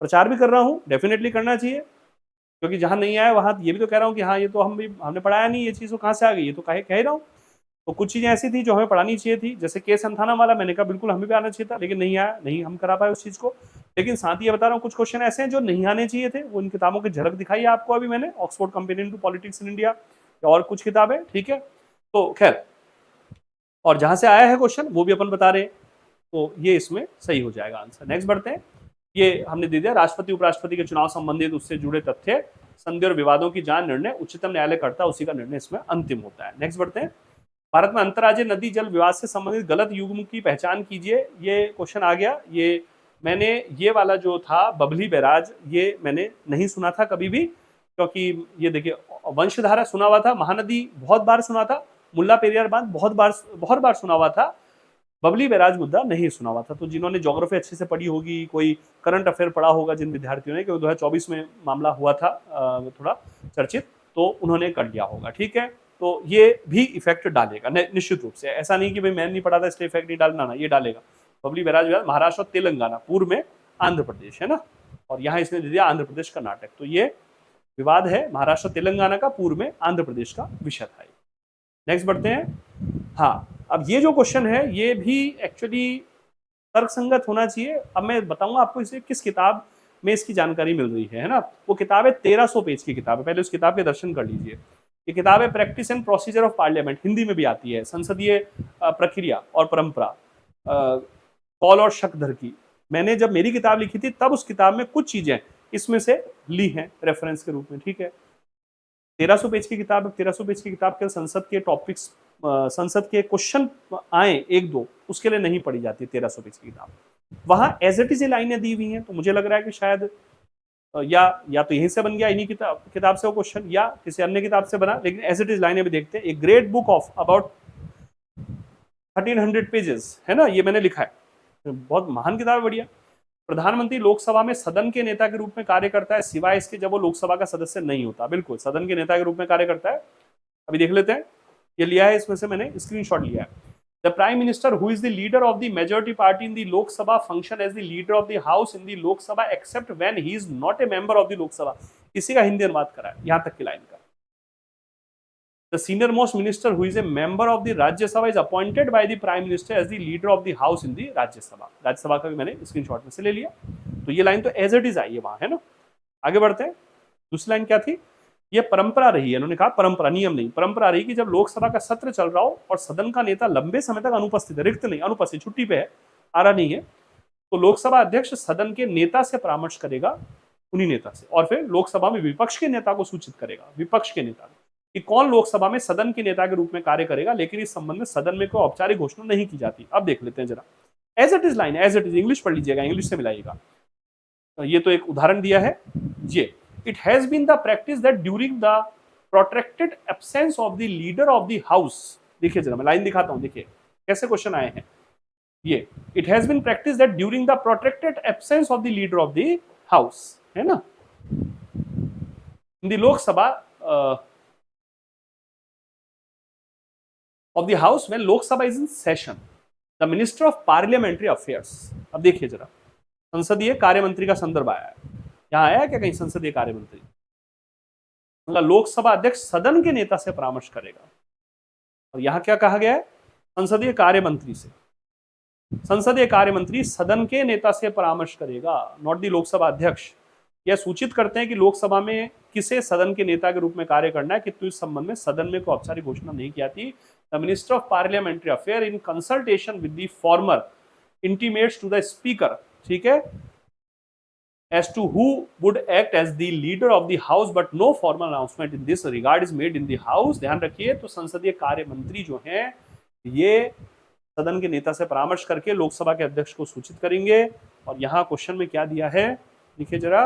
प्रचार भी कर रहा हूँ, डेफिनेटली करना चाहिए, क्योंकि जहां नहीं आया वहां ये भी तो कह रहा हूँ कि हाँ ये तो हमने पढ़ाया नहीं, ये चीज़ तो कहाँ से आ गई, ये तो कह ही रहा हूँ। तो कुछ चीज़ें ऐसी थी जो हमें पढ़ानी चाहिए थी, जैसे केस अंथाना वाला मैंने कहा बिल्कुल हमें भी आना चाहिए था, लेकिन नहीं आया, नहीं हम करा पाए उस चीज़ को। लेकिन साथ ही ये बता रहा हूँ कुछ क्वेश्चन ऐसे हैं जो नहीं आने चाहिए थे, वो इन किताबों की झलक दिखाई है आपको अभी मैंने, Oxford companion to politics in India और कुछ किताबें, ठीक है। तो खैर, और जहां से आया है क्वेश्चन वो भी अपन बता रहे हैं, तो ये इसमें सही हो जाएगा आंसर। नेक्स्ट बढ़ते हैं, ये हमने दे दिया, राष्ट्रपति उपराष्ट्रपति के चुनाव संबंधित उससे जुड़े तथ्य, संधि और विवादों की जांच निर्णय उच्चतम न्यायालय करता है, उसी का निर्णय इसमें अंतिम होता है। नेक्स्ट बढ़ते हैं, भारत में अंतर्राज्यीय नदी जल विवाद से संबंधित गलत युग्म की पहचान कीजिए, ये क्वेश्चन आ गया। ये मैंने ये वाला जो था बबली बैराज, ये मैंने नहीं सुना था कभी भी, क्योंकि ये देखिए वंशधारा सुना हुआ था, महानदी बहुत बार सुना था, मुल्ला पेरियार बांध बहुत बार सुना हुआ था, बबली बैराज मुद्दा नहीं सुना हुआ था। तो जिन्होंने ज्योग्राफी अच्छे से पढ़ी होगी, कोई करंट अफेयर पढ़ा होगा जिन विद्यार्थियों ने, क्योंकि 2024 में मामला हुआ था थोड़ा चर्चित, तो उन्होंने कर लिया होगा, ठीक है। तो ये भी इफेक्ट डालेगा निश्चित रूप से, ऐसा नहीं कि भाई मैंने नहीं पढ़ा था इसलिए इफेक्ट नहीं डालना, ना ये डालेगा। बबली बैराज महाराष्ट्र और तेलंगाना, पूर्व में आंध्र प्रदेश है ना, और यहाँ इसने दे दिया आंध्र प्रदेश कर्नाटक, तो ये विवाद है महाराष्ट्र तेलंगाना का, पूर्व में आंध्र प्रदेश का विषय था। नेक्स्ट बढ़ते हैं, हाँ अब ये जो क्वेश्चन है ये भी एक्चुअली तर्कसंगत होना चाहिए। अब मैं बताऊंगा आपको इसे किस किताब में इसकी जानकारी मिल रही है ना। वो किताब है 1300 पेज की किताब है, पहले उस किताब के दर्शन कर लीजिए। ये किताब है practice and procedure of parliament, Hindi में भी आती है, संसदीय प्रक्रिया और परंपरा, कौल और शक्धर की। मैंने जब मेरी किताब लिखी थी तब उस किताब में कुछ चीजें इसमें से ली हैं रेफरेंस के रूप में, ठीक है। 1300 पेज की किताब है, 1300 पेज की किताब के संसद के टॉपिक्स, संसद के क्वेश्चन आए एक दो, उसके लिए नहीं पढ़ी जाती 1300 पेज की किताब। वहां एज इट इज लाइनें दी हुई हैं, तो मुझे लग रहा है कि शायद या तो यहीं से बन गया, इन्हीं किताब से वो क्वेश्चन, या किसी अन्य किताब से बना, लेकिन एज इट इज लाइनें भी देखते हैं। एक great book of about 1300 pages है ना, ये मैंने लिखा है, बहुत महान किताब है, बढ़िया। प्रधानमंत्री लोकसभा में सदन के नेता के रूप में कार्य करता है, सिवाय इसके जब वो लोकसभा का सदस्य नहीं होता। बिल्कुल सदन के नेता के रूप में कार्य करता है। अभी देख लेते हैं, ये लिया है इसमें से मैंने स्क्रीनशॉट लिया है। The prime minister who is the leader of the majority party in the Lok Sabha function as the leader of the house in the Lok Sabha except when he is not a member of the Lok Sabha. इसी का हिंदी अनुवाद करा है यहां तक की line का। The senior most minister who is a member of the Rajya Sabha is appointed by the Prime Minister as the leader of the House in the Rajya Sabha। राज्य सभा का भी मैंने स्क्रीनशॉट में से ले लिया। तो ये लाइन तो एज इट इज आई है वहां, है ना। आगे बढ़ते हैं, दूसरी लाइन क्या थी, ये परंपरा रही है, उन्होंने कहा परंपरा, नियम नहीं, परंपरा रही कि जब लोकसभा का सत्र चल रहा हो और सदन का नेता लंबे समय तक अनुपस्थित है, रिक्त नहीं, अनुपस्थित, छुट्टी पे है, आ रहा नहीं है, तो लोकसभा अध्यक्ष सदन के नेता से परामर्श करेगा, उन्हीं नेता से, और फिर लोकसभा में विपक्ष के नेता को सूचित करेगा, विपक्ष के नेता कि कौन लोकसभा में सदन के नेता के रूप में कार्य करेगा, लेकिन इस संबंध में सदन में कोई औपचारिक घोषणा नहीं की जाती। अब देख लेते हैं जरा, as it is line, as it is, English पढ़ लीजिएगा, इंग्लिश से मिलाइएगा। ये तो एक उदाहरण दिया है, ये it has been the practice that during the protected absence of the leader of the house, देखिए जरा मैं लाइन दिखाता हूं, देखिए कैसे क्वेश्चन आए हैं। ये it has been practice that during the protected absence of the leader of the house, है ना, in the Lok Sabha of the house when Lok Sabha is in session, the minister of parliamentary affairs। अब देखिए जरा, संसदीय कार्य मंत्री का संदर्भ आया है, यहाँ आया है क्या कहीं संसदीय कार्य मंत्री, मतलब लोकसभा अध्यक्ष सदन के नेता से परामर्श करेगा, और यहाँ क्या कहा गया है, संसदीय कार्य मंत्री से, संसदीय कार्य मंत्री सदन के नेता से परामर्श करेगा, नॉट दी लोकसभा अध्यक्ष। यह सूचित करते हैं कि लोकसभा में किसे सदन के नेता के रूप में कार्य करना है, किंतु इस संबंध में सदन में कोई औपचारिक घोषणा नहीं की जाती। The minister of parliamentary affair in consultation with the former intimates to the speaker, ठीक है, as to who would act as the leader of the house but no formal announcement in this regard is made in the house। ध्यान रखिए, तो संसदीय कार्य मंत्री जो हैं ये सदन के नेता से परामर्श करके लोकसभा के अध्यक्ष को सूचित करेंगे। और यहाँ क्वेश्चन में क्या दिया है, देखिए जरा,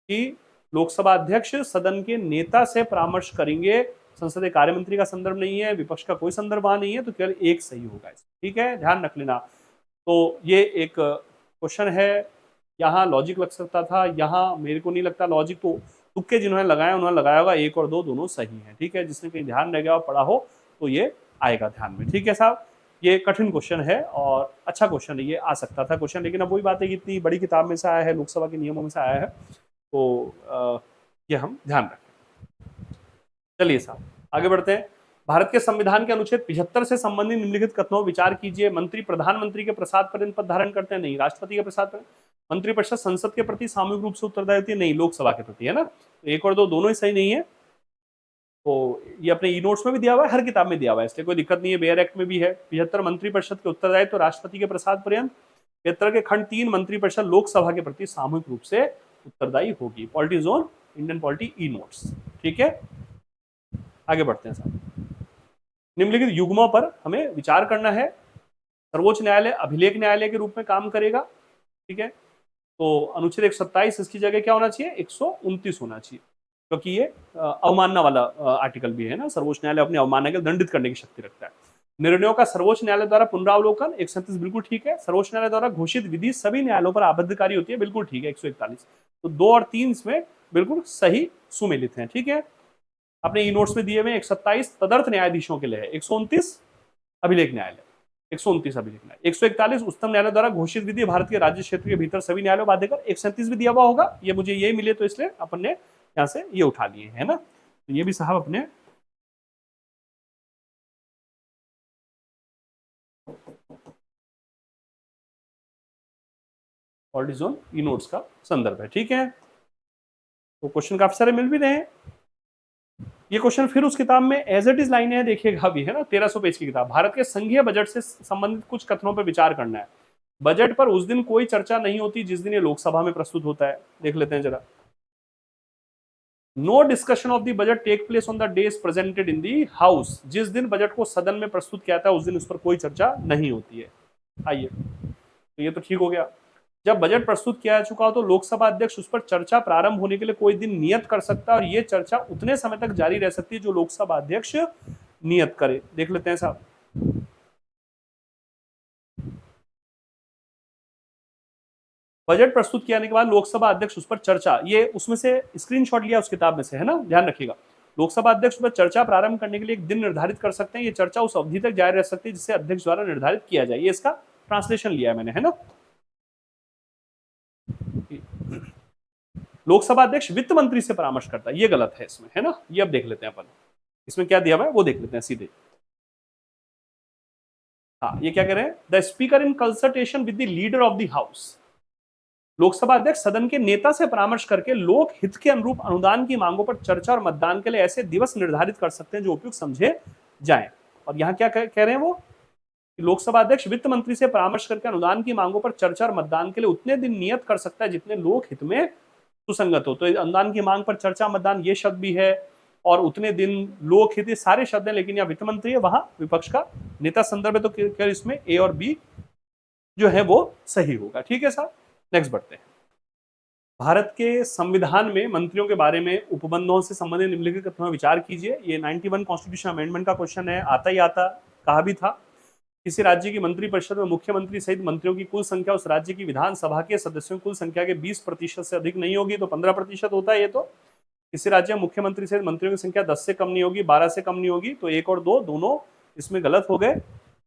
कि लोकसभा अध्यक्ष सदन के नेता से परामर्श करेंगे, संसदीय कार्य मंत्री का संदर्भ नहीं है, विपक्ष का कोई संदर्भ वहां नहीं है, तो केवल एक सही होगा, ठीक है, ध्यान रख लेना। तो ये एक क्वेश्चन है, यहाँ लॉजिक लग सकता था, यहाँ मेरे को नहीं लगता लॉजिक, तो तुक्के जिन्होंने लगाया उन्होंने लगाया होगा, एक और दो दोनों सही है, ठीक है, जिसने कहीं ध्यान रह गया और पढ़ा हो तो ये आएगा ध्यान में, ठीक है साहब। ये कठिन क्वेश्चन है और अच्छा क्वेश्चन है, ये आ सकता था क्वेश्चन, लेकिन अब वही बात है कि इतनी बड़ी किताब में से आया है, लोकसभा के नियमों में से आया है, तो ये हम ध्यान रखें। चलिए साहब आगे बढ़ते हैं। भारत के संविधान के अनुच्छेद 75 से संबंधित निम्नलिखित कथनों विचार कीजिए। मंत्री प्रधानमंत्री के प्रसाद पर पद धारण करते हैं? नहीं। राष्ट्रपति के प्रसाद पर? मंत्रिपरिषद संसद के प्रति सामूहिक रूप से उत्तरदायी होती है? नहीं, लोकसभा के प्रति, है ना। तो एक और दो दोनों ही सही नहीं है, तो ये अपने ई नोट्स में भी दिया हुआ है, हर किताब में दिया हुआ है, इसलिए कोई दिक्कत नहीं है। बेयर एक्ट में भी है। 75 मंत्रिपरिषद के उत्तरदायित्व तो राष्ट्रपति के प्रसाद पर्यंत। 73 के खंड 3 मंत्रिपरिषद लोकसभा के प्रति सामूहिक रूप से उत्तरदायी होगी। Polity zone Indian polity e notes, ठीक है। आगे बढ़ते हैं साहब। निम्नलिखित युग्मों पर हमें विचार करना है। सर्वोच्च न्यायालय अभिलेख न्यायालय के रूप में काम करेगा, ठीक है। तो अनुच्छेद 127 इसकी जगह क्या होना चाहिए? 129 होना चाहिए, क्योंकि ये अवमानना वाला आर्टिकल भी है ना। सर्वोच्च न्यायालय अपनी अवमानना के दंडित करने की शक्ति रखता है। निर्णयों का सर्वोच्च न्यायालय द्वारा पुनरावलोकन 137 बिल्कुल ठीक है। सर्वोच्च न्यायालय द्वारा घोषित विधि सभी न्यायालयों पर आबद्धकारी होती है, बिल्कुल ठीक है। 141, तो 2 और 3 इसमें बिल्कुल सही सुमेलित हैं, ठीक है। अपने ई नोट्स में दिए हुए 127 तदर्थ न्यायाधीशों के लिए है, 129 अभिलेख न्यायालय, 129 अभिलेख न्यायालय, 141 उच्चतम न्यायालय द्वारा घोषित विधि भारत के राज्य क्षेत्र के भीतर सभी न्यायालयों बाध्यकर। 137 भी दिया हुआ होगा, ये मुझे ये मिले तो इसलिए अपन ने यहाँ से ये उठा लिए, है ना। तो ये भी साहब अपने पॉलिटी जोन ई नोट्स का संदर्भ है, ठीक है। तो क्वेश्चन काफी सारे मिल भी रहे हैं। ये क्वेश्चन फिर उस किताब में एज इट इज लाइन है, देखिएगा अभी, है ना, 1300 पेज की किताब। भारत के संघीय बजट से संबंधित कुछ कथनों पर विचार करना है। बजट पर उस दिन कोई चर्चा नहीं होती जिस दिन ये लोकसभा में प्रस्तुत होता है। देख लेते हैं जरा। No discussion of the budget take place on the days presented in the house. जिस दिन बजट को सदन में प्रस्तुत किया था उस दिन उस पर कोई चर्चा नहीं होती है। आइए, तो ये तो ठीक हो गया। जब बजट प्रस्तुत किया जा चुका हो तो लोकसभा अध्यक्ष उस पर चर्चा प्रारंभ होने के लिए कोई दिन नियत कर सकता है और ये चर्चा उतने समय तक जारी रह सकती है जो लोकसभा अध्यक्ष नियत करे। देख लेते हैं साहब। बजट प्रस्तुत किया के बाद लोकसभा अध्यक्ष उस पर चर्चा, ये उसमें से स्क्रीनशॉट लिया उस किताब में से, है ना, ध्यान रखिएगा। लोकसभा अध्यक्ष पर चर्चा प्रारंभ करने के लिए एक दिन निर्धारित कर सकते हैं। ये चर्चा उस अवधि तक जारी रह सकती है जिसे अध्यक्ष द्वारा निर्धारित किया जाए। ये इसका ट्रांसलेशन लिया है मैंने, है ना। लोकसभा अध्यक्ष वित्त मंत्री से परामर्श करता है, ये गलत है इसमें, है ना। ये अब देख लेते हैं अपन, इसमें क्या दिया हुआ है वो देख लेते हैं सीधे। हाँ, ये क्या कह रहे हैं? The speaker in consultation with the leader of the house. Lok Sabha अध्यक्ष सदन के नेता से परामर्श करके लोक हित के अनुरूप अनुदान की मांगों पर चर्चा और मतदान के लिए ऐसे दिवस निर्धारित कर सकते हैं जो उपयुक्त समझे जाएं। और यहाँ क्या कह रहे हैं वो? लोकसभा अध्यक्ष वित्त मंत्री से परामर्श करके अनुदान की मांगों पर चर्चा और मतदान के लिए उतने दिन नियत कर सकता है जितने लोक हित में सुसंगत हो। तो अनुदान की मांग पर चर्चा मतदान ये शब्द भी है और उतने दिन लोक हित, सारे शब्द हैं, लेकिन यहाँ वित्त मंत्री है, वहां विपक्ष का नेता संदर्भ है, तो क्या इसमें ए और बी जो है वो सही होगा, ठीक है साहब। नेक्स्ट बढ़ते हैं। भारत के संविधान में मंत्रियों के बारे में उपबंधों से संबंधित निम्नलिखित कथनों पर विचार कीजिए। ये 91 कॉन्स्टिट्यूशन अमेंडमेंट का क्वेश्चन है, आता ही आता, कहा भी था। किसी राज्य की मंत्रिपरिषद में मुख्यमंत्री सहित मंत्रियों की कुल संख्या उस राज्य की विधानसभा के सदस्यों की कुल संख्या के 20% से अधिक नहीं होगी, तो 15% होता है ये। तो किसी राज्य में मुख्यमंत्री सहित मंत्रियों की संख्या 10 से कम नहीं होगी, 12 से कम नहीं होगी, तो 1 और 2 दोनों इसमें गलत हो गए।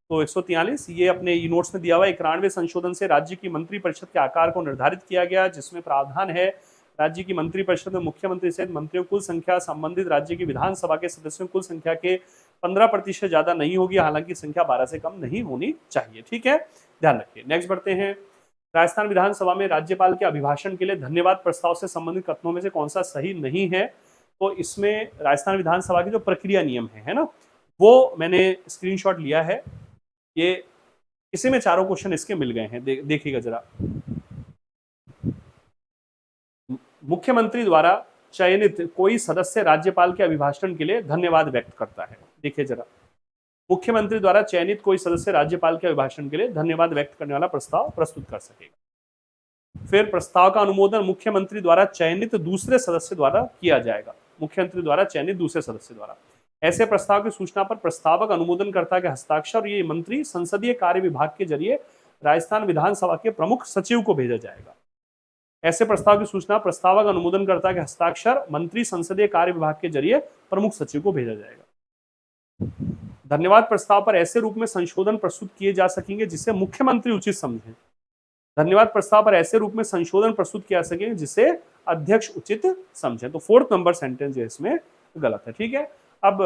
तो 143 ये अपने ई नोट्स में दिया हुआ है। 91वें संशोधन से राज्य की मंत्रिपरिषद के आकार को निर्धारित किया गया, जिसमें प्रावधान है राज्य की मंत्रिपरिषद में मुख्यमंत्री सहित मंत्रियों कुल संख्या संबंधित राज्य की विधानसभा के सदस्यों कुल संख्या के 15% ज्यादा नहीं होगी, हालांकि संख्या 12 से कम नहीं होनी चाहिए, ठीक है, ध्यान रखिए। नेक्स्ट बढ़ते हैं। राजस्थान विधानसभा में राज्यपाल के अभिभाषण के लिए धन्यवाद प्रस्ताव से संबंधित कथनों में से कौन सा सही नहीं है? तो इसमें राजस्थान विधानसभा के जो प्रक्रिया नियम है ना, वो मैंने स्क्रीनशॉट लिया है। ये इसी में चारों क्वेश्चन इसके मिल गए हैं, देखिएगा जरा। मुख्यमंत्री द्वारा चयनित कोई सदस्य राज्यपाल के अभिभाषण के लिए धन्यवाद व्यक्त करता है। देखिए जरा, मुख्यमंत्री द्वारा चयनित कोई सदस्य राज्यपाल के अभिभाषण के लिए धन्यवाद व्यक्त करने वाला प्रस्ताव प्रस्तुत कर सकेगा। फिर प्रस्ताव का अनुमोदन मुख्यमंत्री द्वारा चयनित दूसरे सदस्य द्वारा किया जाएगा। मुख्यमंत्री द्वारा चयनित दूसरे सदस्य द्वारा ऐसे प्रस्ताव की सूचना पर प्रस्तावक अनुमोदनकर्ता के हस्ताक्षर ये मंत्री संसदीय कार्य विभाग के जरिए राजस्थान विधानसभा के प्रमुख सचिव को भेजा जाएगा। ऐसे प्रस्ताव की सूचना प्रस्तावक अनुमोदनकर्ता के हस्ताक्षर मंत्री संसदीय कार्य विभाग के जरिए प्रमुख सचिव को भेजा जाएगा। धन्यवाद प्रस्ताव पर ऐसे रूप में संशोधन प्रस्तुत किए जा सकेंगे जिसे मुख्यमंत्री उचित समझे। धन्यवाद प्रस्ताव पर ऐसे रूप में संशोधन प्रस्तुत किया सकेंगे जिसे अध्यक्ष उचित समझे। तो 4th नंबर सेंटेंस जो इसमें गलत है। ठीक है, अब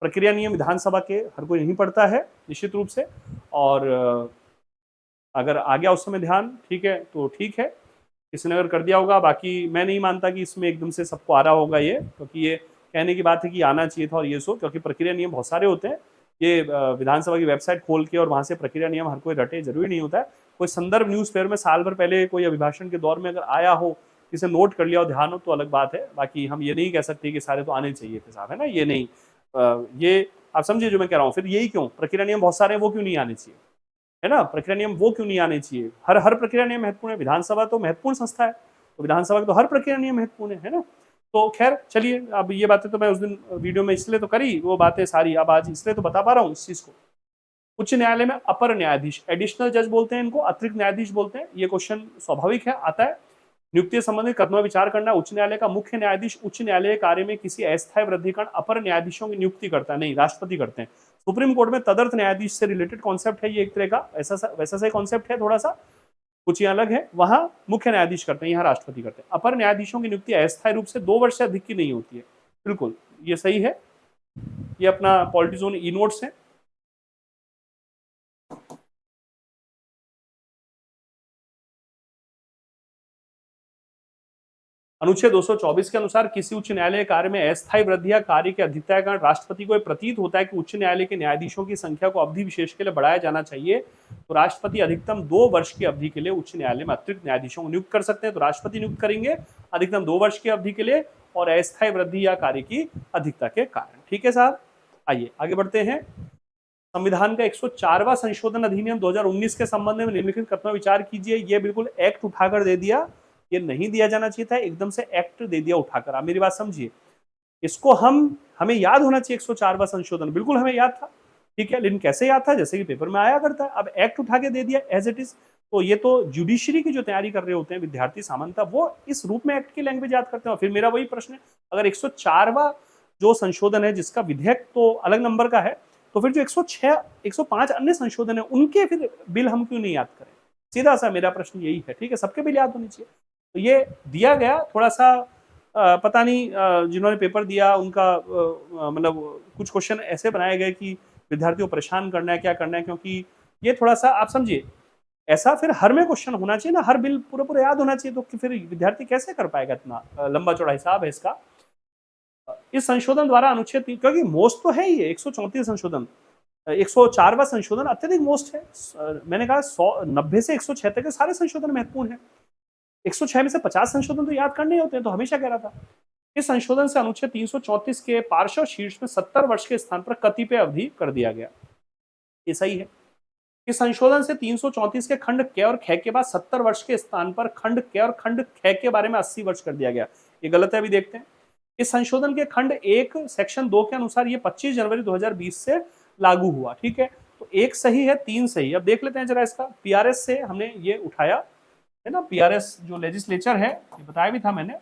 प्रक्रिया नियम विधानसभा के हर कोई नहीं पढ़ता है निश्चित रूप से, और अगर आ गया उस समय ध्यान, ठीक है तो ठीक है, किसी ने अगर कर दिया होगा। बाकी मैं नहीं मानता कि इसमें एकदम से सबको आ रहा होगा ये, क्योंकि ये कहने की बात है कि आना चाहिए था और ये सो, क्योंकि प्रक्रिया नियम बहुत सारे होते हैं। ये विधानसभा की वेबसाइट खोल के और वहां से प्रक्रिया नियम हर कोई रटे जरूरी नहीं होता है। कोई संदर्भ न्यूज़पेपर में साल भर पहले कोई अभिभाषण के दौर में अगर आया हो, इसे नोट कर लिया हो, ध्यान हो, तो अलग बात है। बाकी हम ये नहीं कह सकते कि सारे तो आने चाहिए थे साहब, है ना, ये नहीं। ये आप समझिए जो मैं कह रहा हूँ। फिर यही क्यों, प्रक्रिया नियम बहुत सारे हैं, वो क्यों नहीं आने चाहिए, है ना, प्रक्रिया नियम वो क्यों नहीं आने चाहिए। हर प्रक्रिया नियम महत्वपूर्ण है। विधानसभा तो महत्वपूर्ण संस्था है, तो विधानसभा के तो हर प्रक्रिया नियम महत्वपूर्ण है ना। तो खैर चलिए, अब ये बातें तो मैं उस दिन वीडियो में इसलिए तो करी, वो बातें सारी अब आज इसलिए तो बता पा रहा हूँ इस चीज को। उच्च न्यायालय में अपर न्यायाधीश, एडिशनल जज बोलते हैं इनको, अतिरिक्त न्यायाधीश बोलते हैं। ये क्वेश्चन स्वाभाविक है, आता है। नियुक्ति संबंधित कदमों में विचार करना। उच्च न्यायालय का मुख्य न्यायाधीश उच्च न्यायालय कार्य में किसी अस्थायी वृद्धिकरण अपर न्यायाधीशों की नियुक्ति करता है, नहीं, राष्ट्रपति करते हैं। सुप्रीम कोर्ट में तदर्थ न्यायाधीश से रिलेटेड कॉन्सेप्ट है ये, एक तरह का वैसा सा कॉन्सेप्ट है, थोड़ा सा कुछ ये अलग है। वहां मुख्य न्यायाधीश करते हैं, यहाँ राष्ट्रपति करते हैं। अपर न्यायाधीशों की नियुक्ति अस्थायी रूप से 2 वर्ष से अधिक की नहीं होती है। बिल्कुल ये सही है, ये अपना पॉलिटिजोन ई नोट्स है। अनुच्छेद 224 के अनुसार किसी उच्च न्यायालय कार्य में अस्थायी वृद्धि या कार्य के अधिकता के कारण राष्ट्रपति को प्रतीत होता है कि उच्च न्यायालय के न्यायाधीशों की संख्या को अवधि विशेष के लिए बढ़ाया जाना चाहिए, तो राष्ट्रपति अधिकतम 2 वर्ष की अवधि के लिए उच्च न्यायालय में अतिरिक्त न्यायाधीशों को नियुक्त कर सकते हैं। तो राष्ट्रपति नियुक्त करेंगे अधिकतम 2 वर्ष की अवधि के लिए, और अस्थायी वृद्धि या कार्य की अधिकता के कारण। ठीक है साहब, आइए आगे बढ़ते हैं। संविधान का 104वां संशोधन अधिनियम 2019 के संबंध में निम्नलिखित कथनों विचार कीजिए। ये बिल्कुल एक्ट उठाकर दे दिया, ये नहीं दिया जाना चाहिए था, एकदम से एक्ट दे दिया उठाकर। आप मेरी बात समझिए, इसको हमें याद होना चाहिए 104वां संशोधन, बिल्कुल हमें याद था, ठीक है, लेकिन कैसे याद था, जैसे कि पेपर में आया करता है। अब एक्ट उठा के दे दिया एज इट इज। तो ये तो जुडिशरी की जो तैयारी कर रहे होते हैं विद्यार्थी सामान्यतः, वो इस रूप में एक्ट की लैंग्वेज याद करते हैं। और फिर मेरा वही प्रश्न है, अगर 104वां जो संशोधन है जिसका विधेयक तो अलग नंबर का है, तो फिर जो 106 105 अन्य संशोधन है उनके फिर बिल हम क्यों नहीं याद करें? सीधा सा मेरा प्रश्न यही है। ठीक है, सबके बिल याद होने चाहिए। तो ये दिया गया थोड़ा सा पता नहीं, जिन्होंने पेपर दिया उनका मतलब कुछ क्वेश्चन ऐसे बनाए गए कि विद्यार्थियों को परेशान करना है, क्या करना है, क्योंकि ये थोड़ा सा आप समझिए, ऐसा फिर हर में क्वेश्चन होना चाहिए ना, हर बिल पूरा पूरा याद होना चाहिए, तो फिर विद्यार्थी कैसे कर पाएगा? इतना लंबा चौड़ा हिसाब है इसका। इस संशोधन द्वारा अनुच्छेद, क्योंकि मोस्ट तो है ही 134 संशोधन, 104वां संशोधन अत्यधिक मोस्ट है। मैंने कहा 90 से 106 तक के सारे संशोधन महत्वपूर्ण है। 106 में से 50 संशोधन तो याद करने होते हैं, तो हमेशा कह रहा था। इस संशोधन से अनुच्छेद 334 के पार्श्व शीर्ष में 70 वर्ष के स्थान पर कतिपय अवधि कर दिया गया। ये सही है। इस संशोधन से 334 के खंड क और ख के बाद 70 वर्ष के स्थान पर खंड क और खंड ख के बारे में 80 वर्ष कर दिया गया। ये गलत है, अभी देखते हैं। इस संशोधन के खंड 1 सेक्शन 2 के अनुसार ये 25 जनवरी 2020 से लागू हुआ। ठीक है, तो 1 सही है, 3 सही। अब देख लेते हैं जरा इसका। पीआरएस से हमने ये उठाया है ना, पीआरएस जो लेजिस्लेचर है, ये बताया भी था मैंने।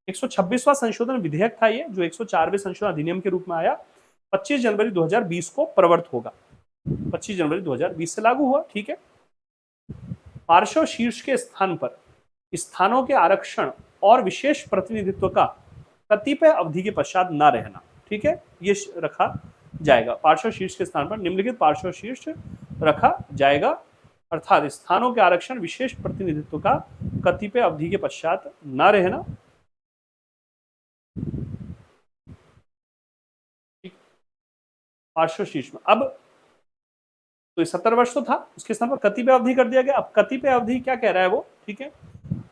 126वां संशोधन विधेयक था ये, जो 104वें संशोधन अधिनियम के रूप में आया। 25 जनवरी 2020 को प्रवर्त होगा, 25 जनवरी 2020 से लागू हुआ। ठीक है, पार्श्व शीर्ष के स्थान पर स्थानों के आरक्षण और विशेष प्रतिनिधित्व का कतिपय अवधि के पश्चात न रहना। ठीक है, ये रखा जाएगा। पार्श्व शीर्ष के स्थान पर निम्नलिखित पार्श्व शीर्ष रखा जाएगा, अर्थात स्थानों के आरक्षण विशेष प्रतिनिधित्व का कतिपय अवधि के पश्चात न रहना। पार्श्व शीर्ष में अब तो 70 वर्ष तो था, उसके स्थान पर कतिपय अवधि कर दिया गया। अब कतिपय अवधि क्या कह रहा है वो? ठीक है,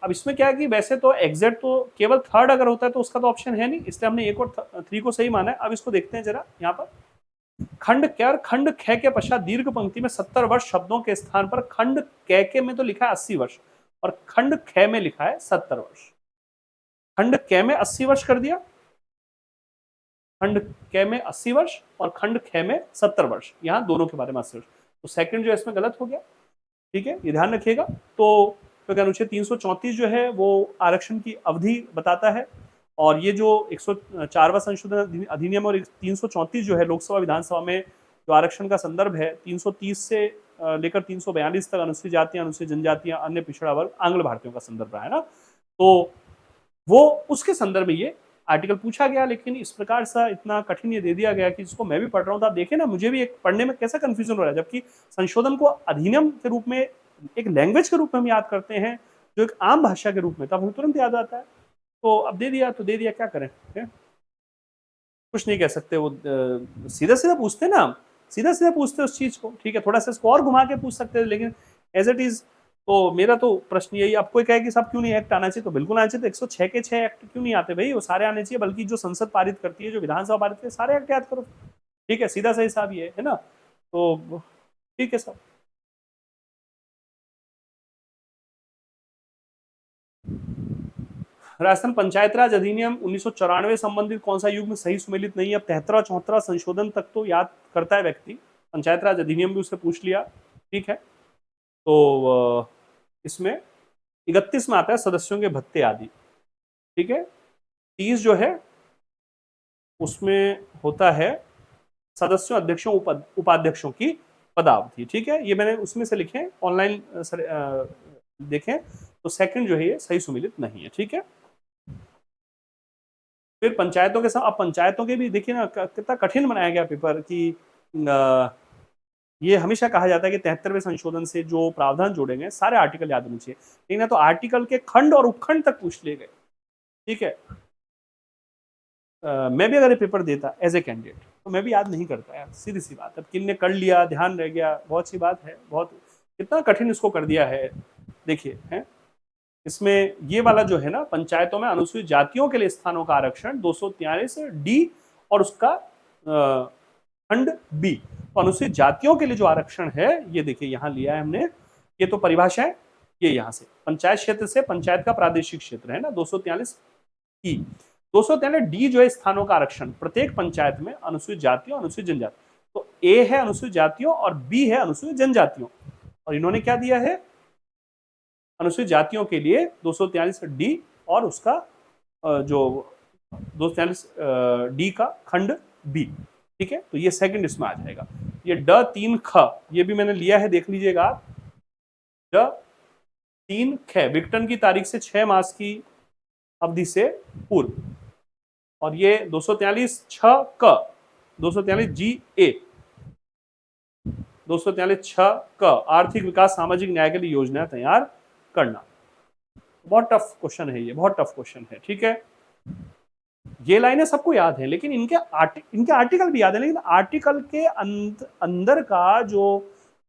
अब इसमें क्या है कि वैसे तो एग्जैक्ट तो केवल थर्ड अगर होता है तो उसका तो ऑप्शन है नहीं, इसलिए हमने 1 और 3 को सही माना है। अब इसको देखते हैं जरा। यहाँ पर खंड क और खंड ख के पश्चात दीर्घ पंक्ति में 70 वर्ष शब्दों के स्थान पर खंड क के में तो लिखा है 80 वर्ष और खंड ख में लिखा है 70 वर्ष। खंड क में 80 वर्ष कर दिया, खंड क में 80 वर्ष और खंड ख में 70 वर्ष, यहाँ दोनों के बारे में 80 वर्ष। तो सेकंड जो इसमें गलत हो गया। ठीक है, ये ध्यान रखिएगा। तो क्योंकि अनुच्छेद 334 जो है वो आरक्षण की अवधि बताता है, और ये जो 104वां संशोधन अधिनियम और 334 जो है लोकसभा विधानसभा में जो आरक्षण का संदर्भ है, 330 से लेकर 342 तक अनुसूचित जातियां, अनुसूचित जनजातियां, अन्य पिछड़ा वर्ग, आंग्ल भारतीयों का संदर्भ रहा है ना। तो वो उसके संदर्भ में ये आर्टिकल पूछा गया, लेकिन इस प्रकार सा इतना कठिन ये दे दिया गया कि जिसको मैं भी पढ़ रहा हूँ तो आप देखें ना, मुझे भी एक पढ़ने में कैसा कंफ्यूजन हो रहा है, जबकि संशोधन को अधिनियम के रूप में, एक लैंग्वेज के रूप में हम याद करते हैं, जो एक आम भाषा के रूप में, तब हमें तुरंत याद आता है। तो अब दे दिया तो दे दिया, क्या करें है? कुछ नहीं कह सकते। वो सीधा सीधा पूछते ना, सीधा सीधा पूछते उस चीज को, ठीक है, थोड़ा सा इसको और घुमा के पूछ सकते हैं, लेकिन एज इट इज। तो मेरा तो प्रश्न यही, अब कोई कहे कि साहब क्यों नहीं एक्ट आना चाहिए, तो बिल्कुल आना चाहिए। तो 106 के 6 एक्ट क्यों नहीं आते भाई, वो सारे आने चाहिए, बल्कि जो संसद पारित करती है, जो विधानसभा पारित करती है, सारे एक्ट याद करो, ठीक है, सीधा सा हिसाब ये है ना। तो ठीक है साहब। राजस्थान पंचायत राज अधिनियम 1994 संबंधित कौन सा युग्म सही सुमेलित नहीं है? अब 73 74 संशोधन तक तो याद करता है व्यक्ति, पंचायत राज अधिनियम भी उससे पूछ लिया, ठीक है। तो इसमें 31 में आता है सदस्यों के भत्ते आदि, ठीक है। 30 जो है उसमें होता है सदस्यों, अध्यक्षों, उपाध्यक्षों की पदावधि, ठीक है। ये मैंने उसमें से लिखे ऑनलाइन देखें, तो सेकंड जो है ये सही सुमेलित नहीं है, ठीक है। फिर पंचायतों के साथ, अब पंचायतों के भी देखिए ना, कितना कठिन बनाया गया पेपर कि ये हमेशा कहा जाता है कि 73वें संशोधन से जो प्रावधान जोड़े गए सारे आर्टिकल याद होने चाहिए, लेकिन ना तो आर्टिकल के खंड और उपखंड तक पूछ लिए गए, ठीक है। मैं भी अगर ये पेपर देता एज ए कैंडिडेट तो मैं भी याद नहीं करता यार, सीधी सी बात। अब किन ने कर लिया, ध्यान रह गया, बहुत सी बात है, बहुत कितना कठिन इसको कर दिया है। देखिए है इसमें ये वाला जो है ना, पंचायतों में अनुसूचित जातियों के लिए स्थानों का आरक्षण 243 डी और उसका खंड बी। तो अनुसूचित जातियों के लिए जो आरक्षण है, ये देखिए यहाँ लिया है हमने, ये तो परिभाषा है, ये यहाँ से पंचायत क्षेत्र से पंचायत का प्रादेशिक क्षेत्र है ना, 243 ई। 243 डी जो है स्थानों का आरक्षण प्रत्येक पंचायत में अनुसूचित जातियों, अनुसूचित जनजाति। तो ए है अनुसूचित जातियों और बी है अनुसूचित जनजातियों, और इन्होंने क्या दिया है, अनुसूचित जातियों के लिए 243 डी और उसका जो 243 डी का खंड बी, ठीक है। तो ये सेकंड इसमें आ जाएगा। ये ड 3 ख ये भी मैंने लिया है, देख लीजिएगा आप। ड 3 ख विघटन की तारीख से 6 मास की अवधि से पूर्व, और ये 243 6 क 243 जी ए 243 6 क आर्थिक विकास सामाजिक न्याय के लिए योजना तैयार करना। बहुत टफ क्वेश्चन है ये, बहुत टफ क्वेश्चन है, ठीक है। ये लाइनें सबको याद है, लेकिन इनके आर्टिकल भी याद है, लेकिन आर्टिकल के अंदर का जो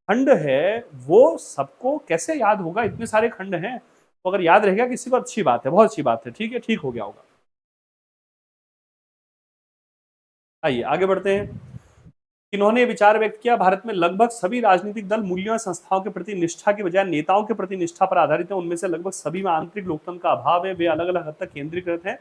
खंड है वो सबको कैसे याद होगा, इतने सारे खंड हैं। तो अगर याद रहेगा किसी को, अच्छी बात है, बहुत अच्छी बात है, ठीक है, ठीक हो गया होगा। आइए आगे बढ़ते हैं। इन्होंने विचार व्यक्त किया, भारत में लगभग सभी राजनीतिक दल मूल्यों संस्थाओं के प्रति निष्ठा के बजाय नेताओं के प्रति निष्ठा पर आधारित है। उनमें से लगभग सभी में आंतरिक लोकतंत्र का अभाव है, वे अलग अलग हद तक केंद्रीकृत हैं।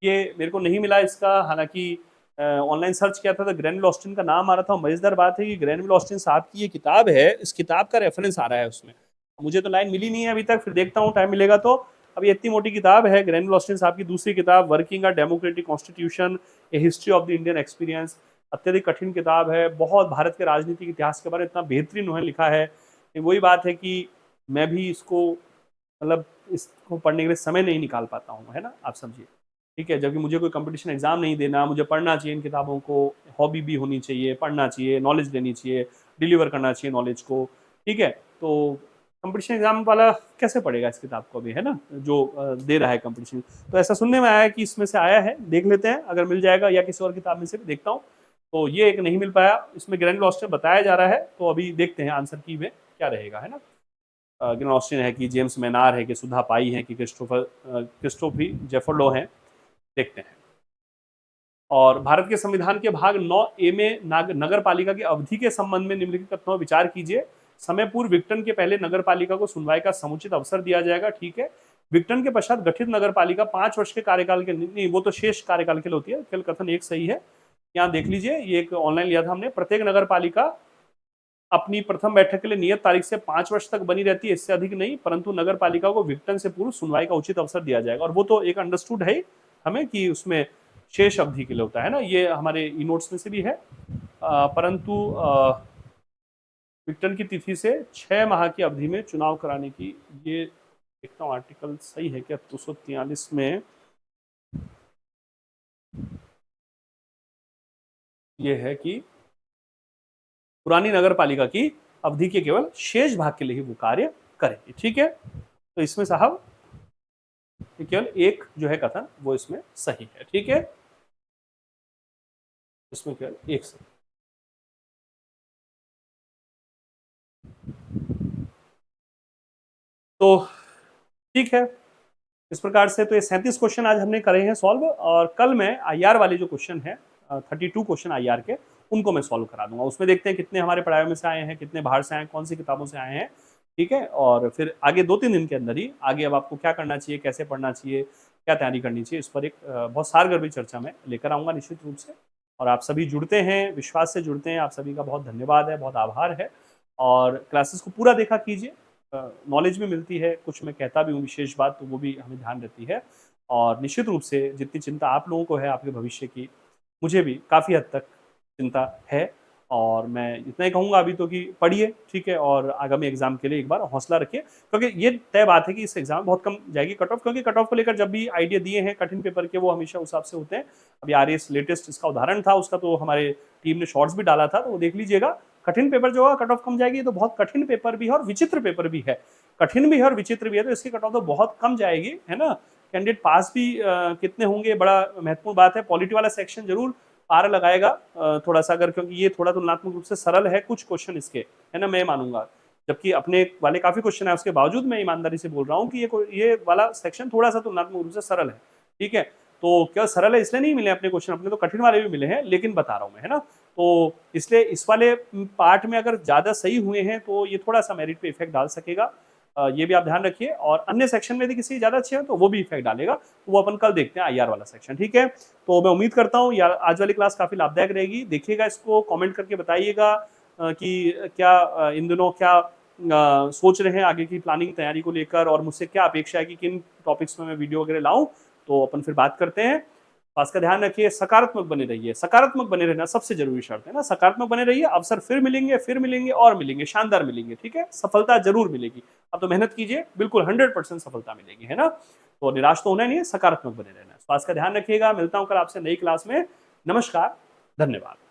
ये मेरे को नहीं मिला इसका, हालांकि ऑनलाइन सर्च किया था तो ग्रैनविल ऑस्टिन का नाम आ रहा था। मजेदार बात है कि ग्रैनविल ऑस्टिन साहब की ये किताब है, इस किताब का रेफरेंस आ रहा है उसमें। मुझे तो लाइन मिली नहीं है अभी तक, फिर देखता हूँ टाइम मिलेगा तो। अब ये इतनी मोटी किताब है, ग्रैनविल ऑस्टिन साहब की दूसरी किताब, working a democratic constitution, A history of the Indian experience. अत्यधिक कठिन किताब है, बहुत भारत के राजनीतिक इतिहास के बारे में इतना बेहतरीन उन्होंने लिखा है। वही बात है कि मैं भी इसको, मतलब इसको पढ़ने के लिए समय नहीं निकाल पाता हूँ, है ना, आप समझिए, ठीक है। जबकि मुझे कोई कंपटीशन एग्जाम नहीं देना, मुझे पढ़ना चाहिए इन किताबों को, हॉबी भी होनी चाहिए, पढ़ना चाहिए, नॉलेज लेनी चाहिए, डिलीवर करना चाहिए नॉलेज को, ठीक है। तो कंपटीशन एग्जाम वाला कैसे पढ़ेगा इस किताब को भी, है ना, जो दे रहा है कंपटीशन। तो ऐसा सुनने में आया है कि इसमें से आया है, देख लेते हैं अगर मिल जाएगा, या किसी और किताब में से भी देखता हूँ। तो ये एक नहीं मिल पाया, इसमें ग्रैंड ऑस्टिन बताया जा रहा है, तो अभी देखते हैं आंसर की में क्या रहेगा, है ना। ग्रैंड ऑस्टिन है कि जेम्स मैनार है कि सुधा पाई है कि क्रिस्टोफी जेफरलो है, देखते हैं। और भारत के संविधान के भाग 9A में नगर पालिका की अवधि के संबंध में निम्नलिखित कथनों विचार कीजिए। समय पूर्व विघटन के पहले नगर पालिका को सुनवाई का समुचित अवसर दिया जाएगा, ठीक है। विघटन के पश्चात गठित नगर पालिका 5 वर्ष के कार्यकाल के, नहीं वो तो शेष कार्यकाल के लिए होती है, केवल कथन एक सही है। यहाँ देख लीजिए, ये एक ऑनलाइन लिया था हमने। प्रत्येक नगर पालिका अपनी प्रथम बैठक के लिए नियत तारीख से 5 वर्ष तक बनी रहती है, इससे अधिक नहीं, परंतु नगर पालिका को विघटन से पूर्व सुनवाई का उचित अवसर दिया जाएगा। और वो तो एक अंडरस्टूड है, हमें कि उसमें शेष अवधि के लिए होता है ना, ये हमारे ई नोट्स में से भी है। परंतु विघटन की तिथि से 6 माह की अवधि में चुनाव कराने की, ये देखता हूँ आर्टिकल सही है क्या 243 में ये है कि पुरानी नगर पालिका की अवधि के केवल शेष भाग के लिए ही वो कार्य करेंगे। ठीक है, तो इसमें साहब केवल एक जो है कथन वो इसमें सही है। ठीक है, इसमें केवल एक सही। तो ठीक है, इस प्रकार से तो ये 37 क्वेश्चन आज हमने करे हैं सॉल्व, और कल मैं आईआर वाले जो क्वेश्चन है 32 क्वेश्चन आईआर के, उनको मैं सॉल्व करा दूंगा। उसमें देखते हैं कितने हमारे पढ़ाई में से आए हैं, कितने बाहर से आए हैं, कौन सी किताबों से आए हैं। ठीक है, और फिर आगे 2-3 दिन के अंदर ही आगे अब आपको क्या करना चाहिए, कैसे पढ़ना चाहिए, क्या तैयारी करनी चाहिए, इस पर एक बहुत सारगर्भी चर्चा में लेकर आऊंगा निश्चित रूप से। और आप सभी जुड़ते हैं, विश्वास से जुड़ते हैं, आप सभी का बहुत धन्यवाद है, बहुत आभार है। और क्लासेस को पूरा देखा कीजिए, नॉलेज भी मिलती है, कुछ मैं कहता भी हूँ विशेष बात, तो वो भी हमें ध्यान रहती है। और निश्चित रूप से जितनी चिंता आप लोगों को है आपके भविष्य की, मुझे भी काफ़ी हद तक चिंता है। और मैं इतना ही कहूँगा अभी तो कि पढ़िए, ठीक है, और आगामी एग्जाम के लिए एक बार हौसला रखिए, क्योंकि ये तय बात है कि इस एग्जाम में बहुत कम जाएगी कट ऑफ, क्योंकि कट ऑफ को लेकर जब भी आइडिया दिए हैं कठिन पेपर के, वो हमेशा उस हिसाब से होते हैं। अभी आरएस लेटेस्ट इसका उदाहरण था, उसका तो हमारे टीम ने शॉर्ट्स भी डाला था, तो वो देख लीजिएगा। कठिन पेपर जो होगा कट ऑफ कम जाएगी, तो बहुत कठिन पेपर भी है और विचित्र पेपर भी है, कठिन भी है और विचित्र भी है, तो इसकी कट ऑफ तो बहुत कम जाएगी, है ना। कैंडिडेट पास भी कितने होंगे बड़ा महत्वपूर्ण बात है। पॉलिटी वाला सेक्शन जरूर पार लगाएगा थोड़ा सा, अगर, क्योंकि ये थोड़ा तुलनात्मक रूप से सरल है कुछ क्वेश्चन इसके, है ना, मैं मानूंगा। जबकि अपने वाले काफी क्वेश्चन है, उसके बावजूद मैं ईमानदारी से बोल रहा हूँ कि ये वाला सेक्शन थोड़ा सा तुलनात्मक रूप से सरल है। ठीक है, तो क्या सरल है इसलिए नहीं मिले अपने क्वेश्चन, अपने तो कठिन वाले भी मिले हैं, लेकिन बता रहा हूँ मैं, है ना। तो इसलिए इस वाले पार्ट में अगर ज्यादा सही हुए हैं तो ये थोड़ा सा मेरिट पे इफेक्ट डाल सकेगा, ये भी आप ध्यान रखिए। और अन्य सेक्शन में यदि किसी ज्यादा अच्छे हैं तो वो भी इफेक्ट डालेगा, तो वो अपन कल देखते हैं आईआर वाला सेक्शन। ठीक है, तो मैं उम्मीद करता हूँ यार आज वाली क्लास काफी लाभदायक रहेगी। देखिएगा इसको, कमेंट करके बताइएगा कि क्या इन दिनों क्या सोच रहे हैं आगे की प्लानिंग तैयारी को लेकर, और मुझसे क्या अपेक्षा है कि किन टॉपिक्स में मैं वीडियो वगैरह लाऊं, तो अपन फिर बात करते हैं। खास का ध्यान रखिए, सकारात्मक बने रहिए, सकारात्मक बने रहना सबसे जरूरी शर्त है ना, सकारात्मक बने रहिए, अवसर फिर मिलेंगे और मिलेंगे, शानदार मिलेंगे। ठीक है, सफलता जरूर मिलेगी, अब तो मेहनत कीजिए, बिल्कुल 100% सफलता मिलेगी, है ना। तो निराश तो होना नहीं है, सकारात्मक बने रहना है। स्वास्थ्य का ध्यान रखिएगा, मिलता हूं कल आपसे नई क्लास में। नमस्कार, धन्यवाद।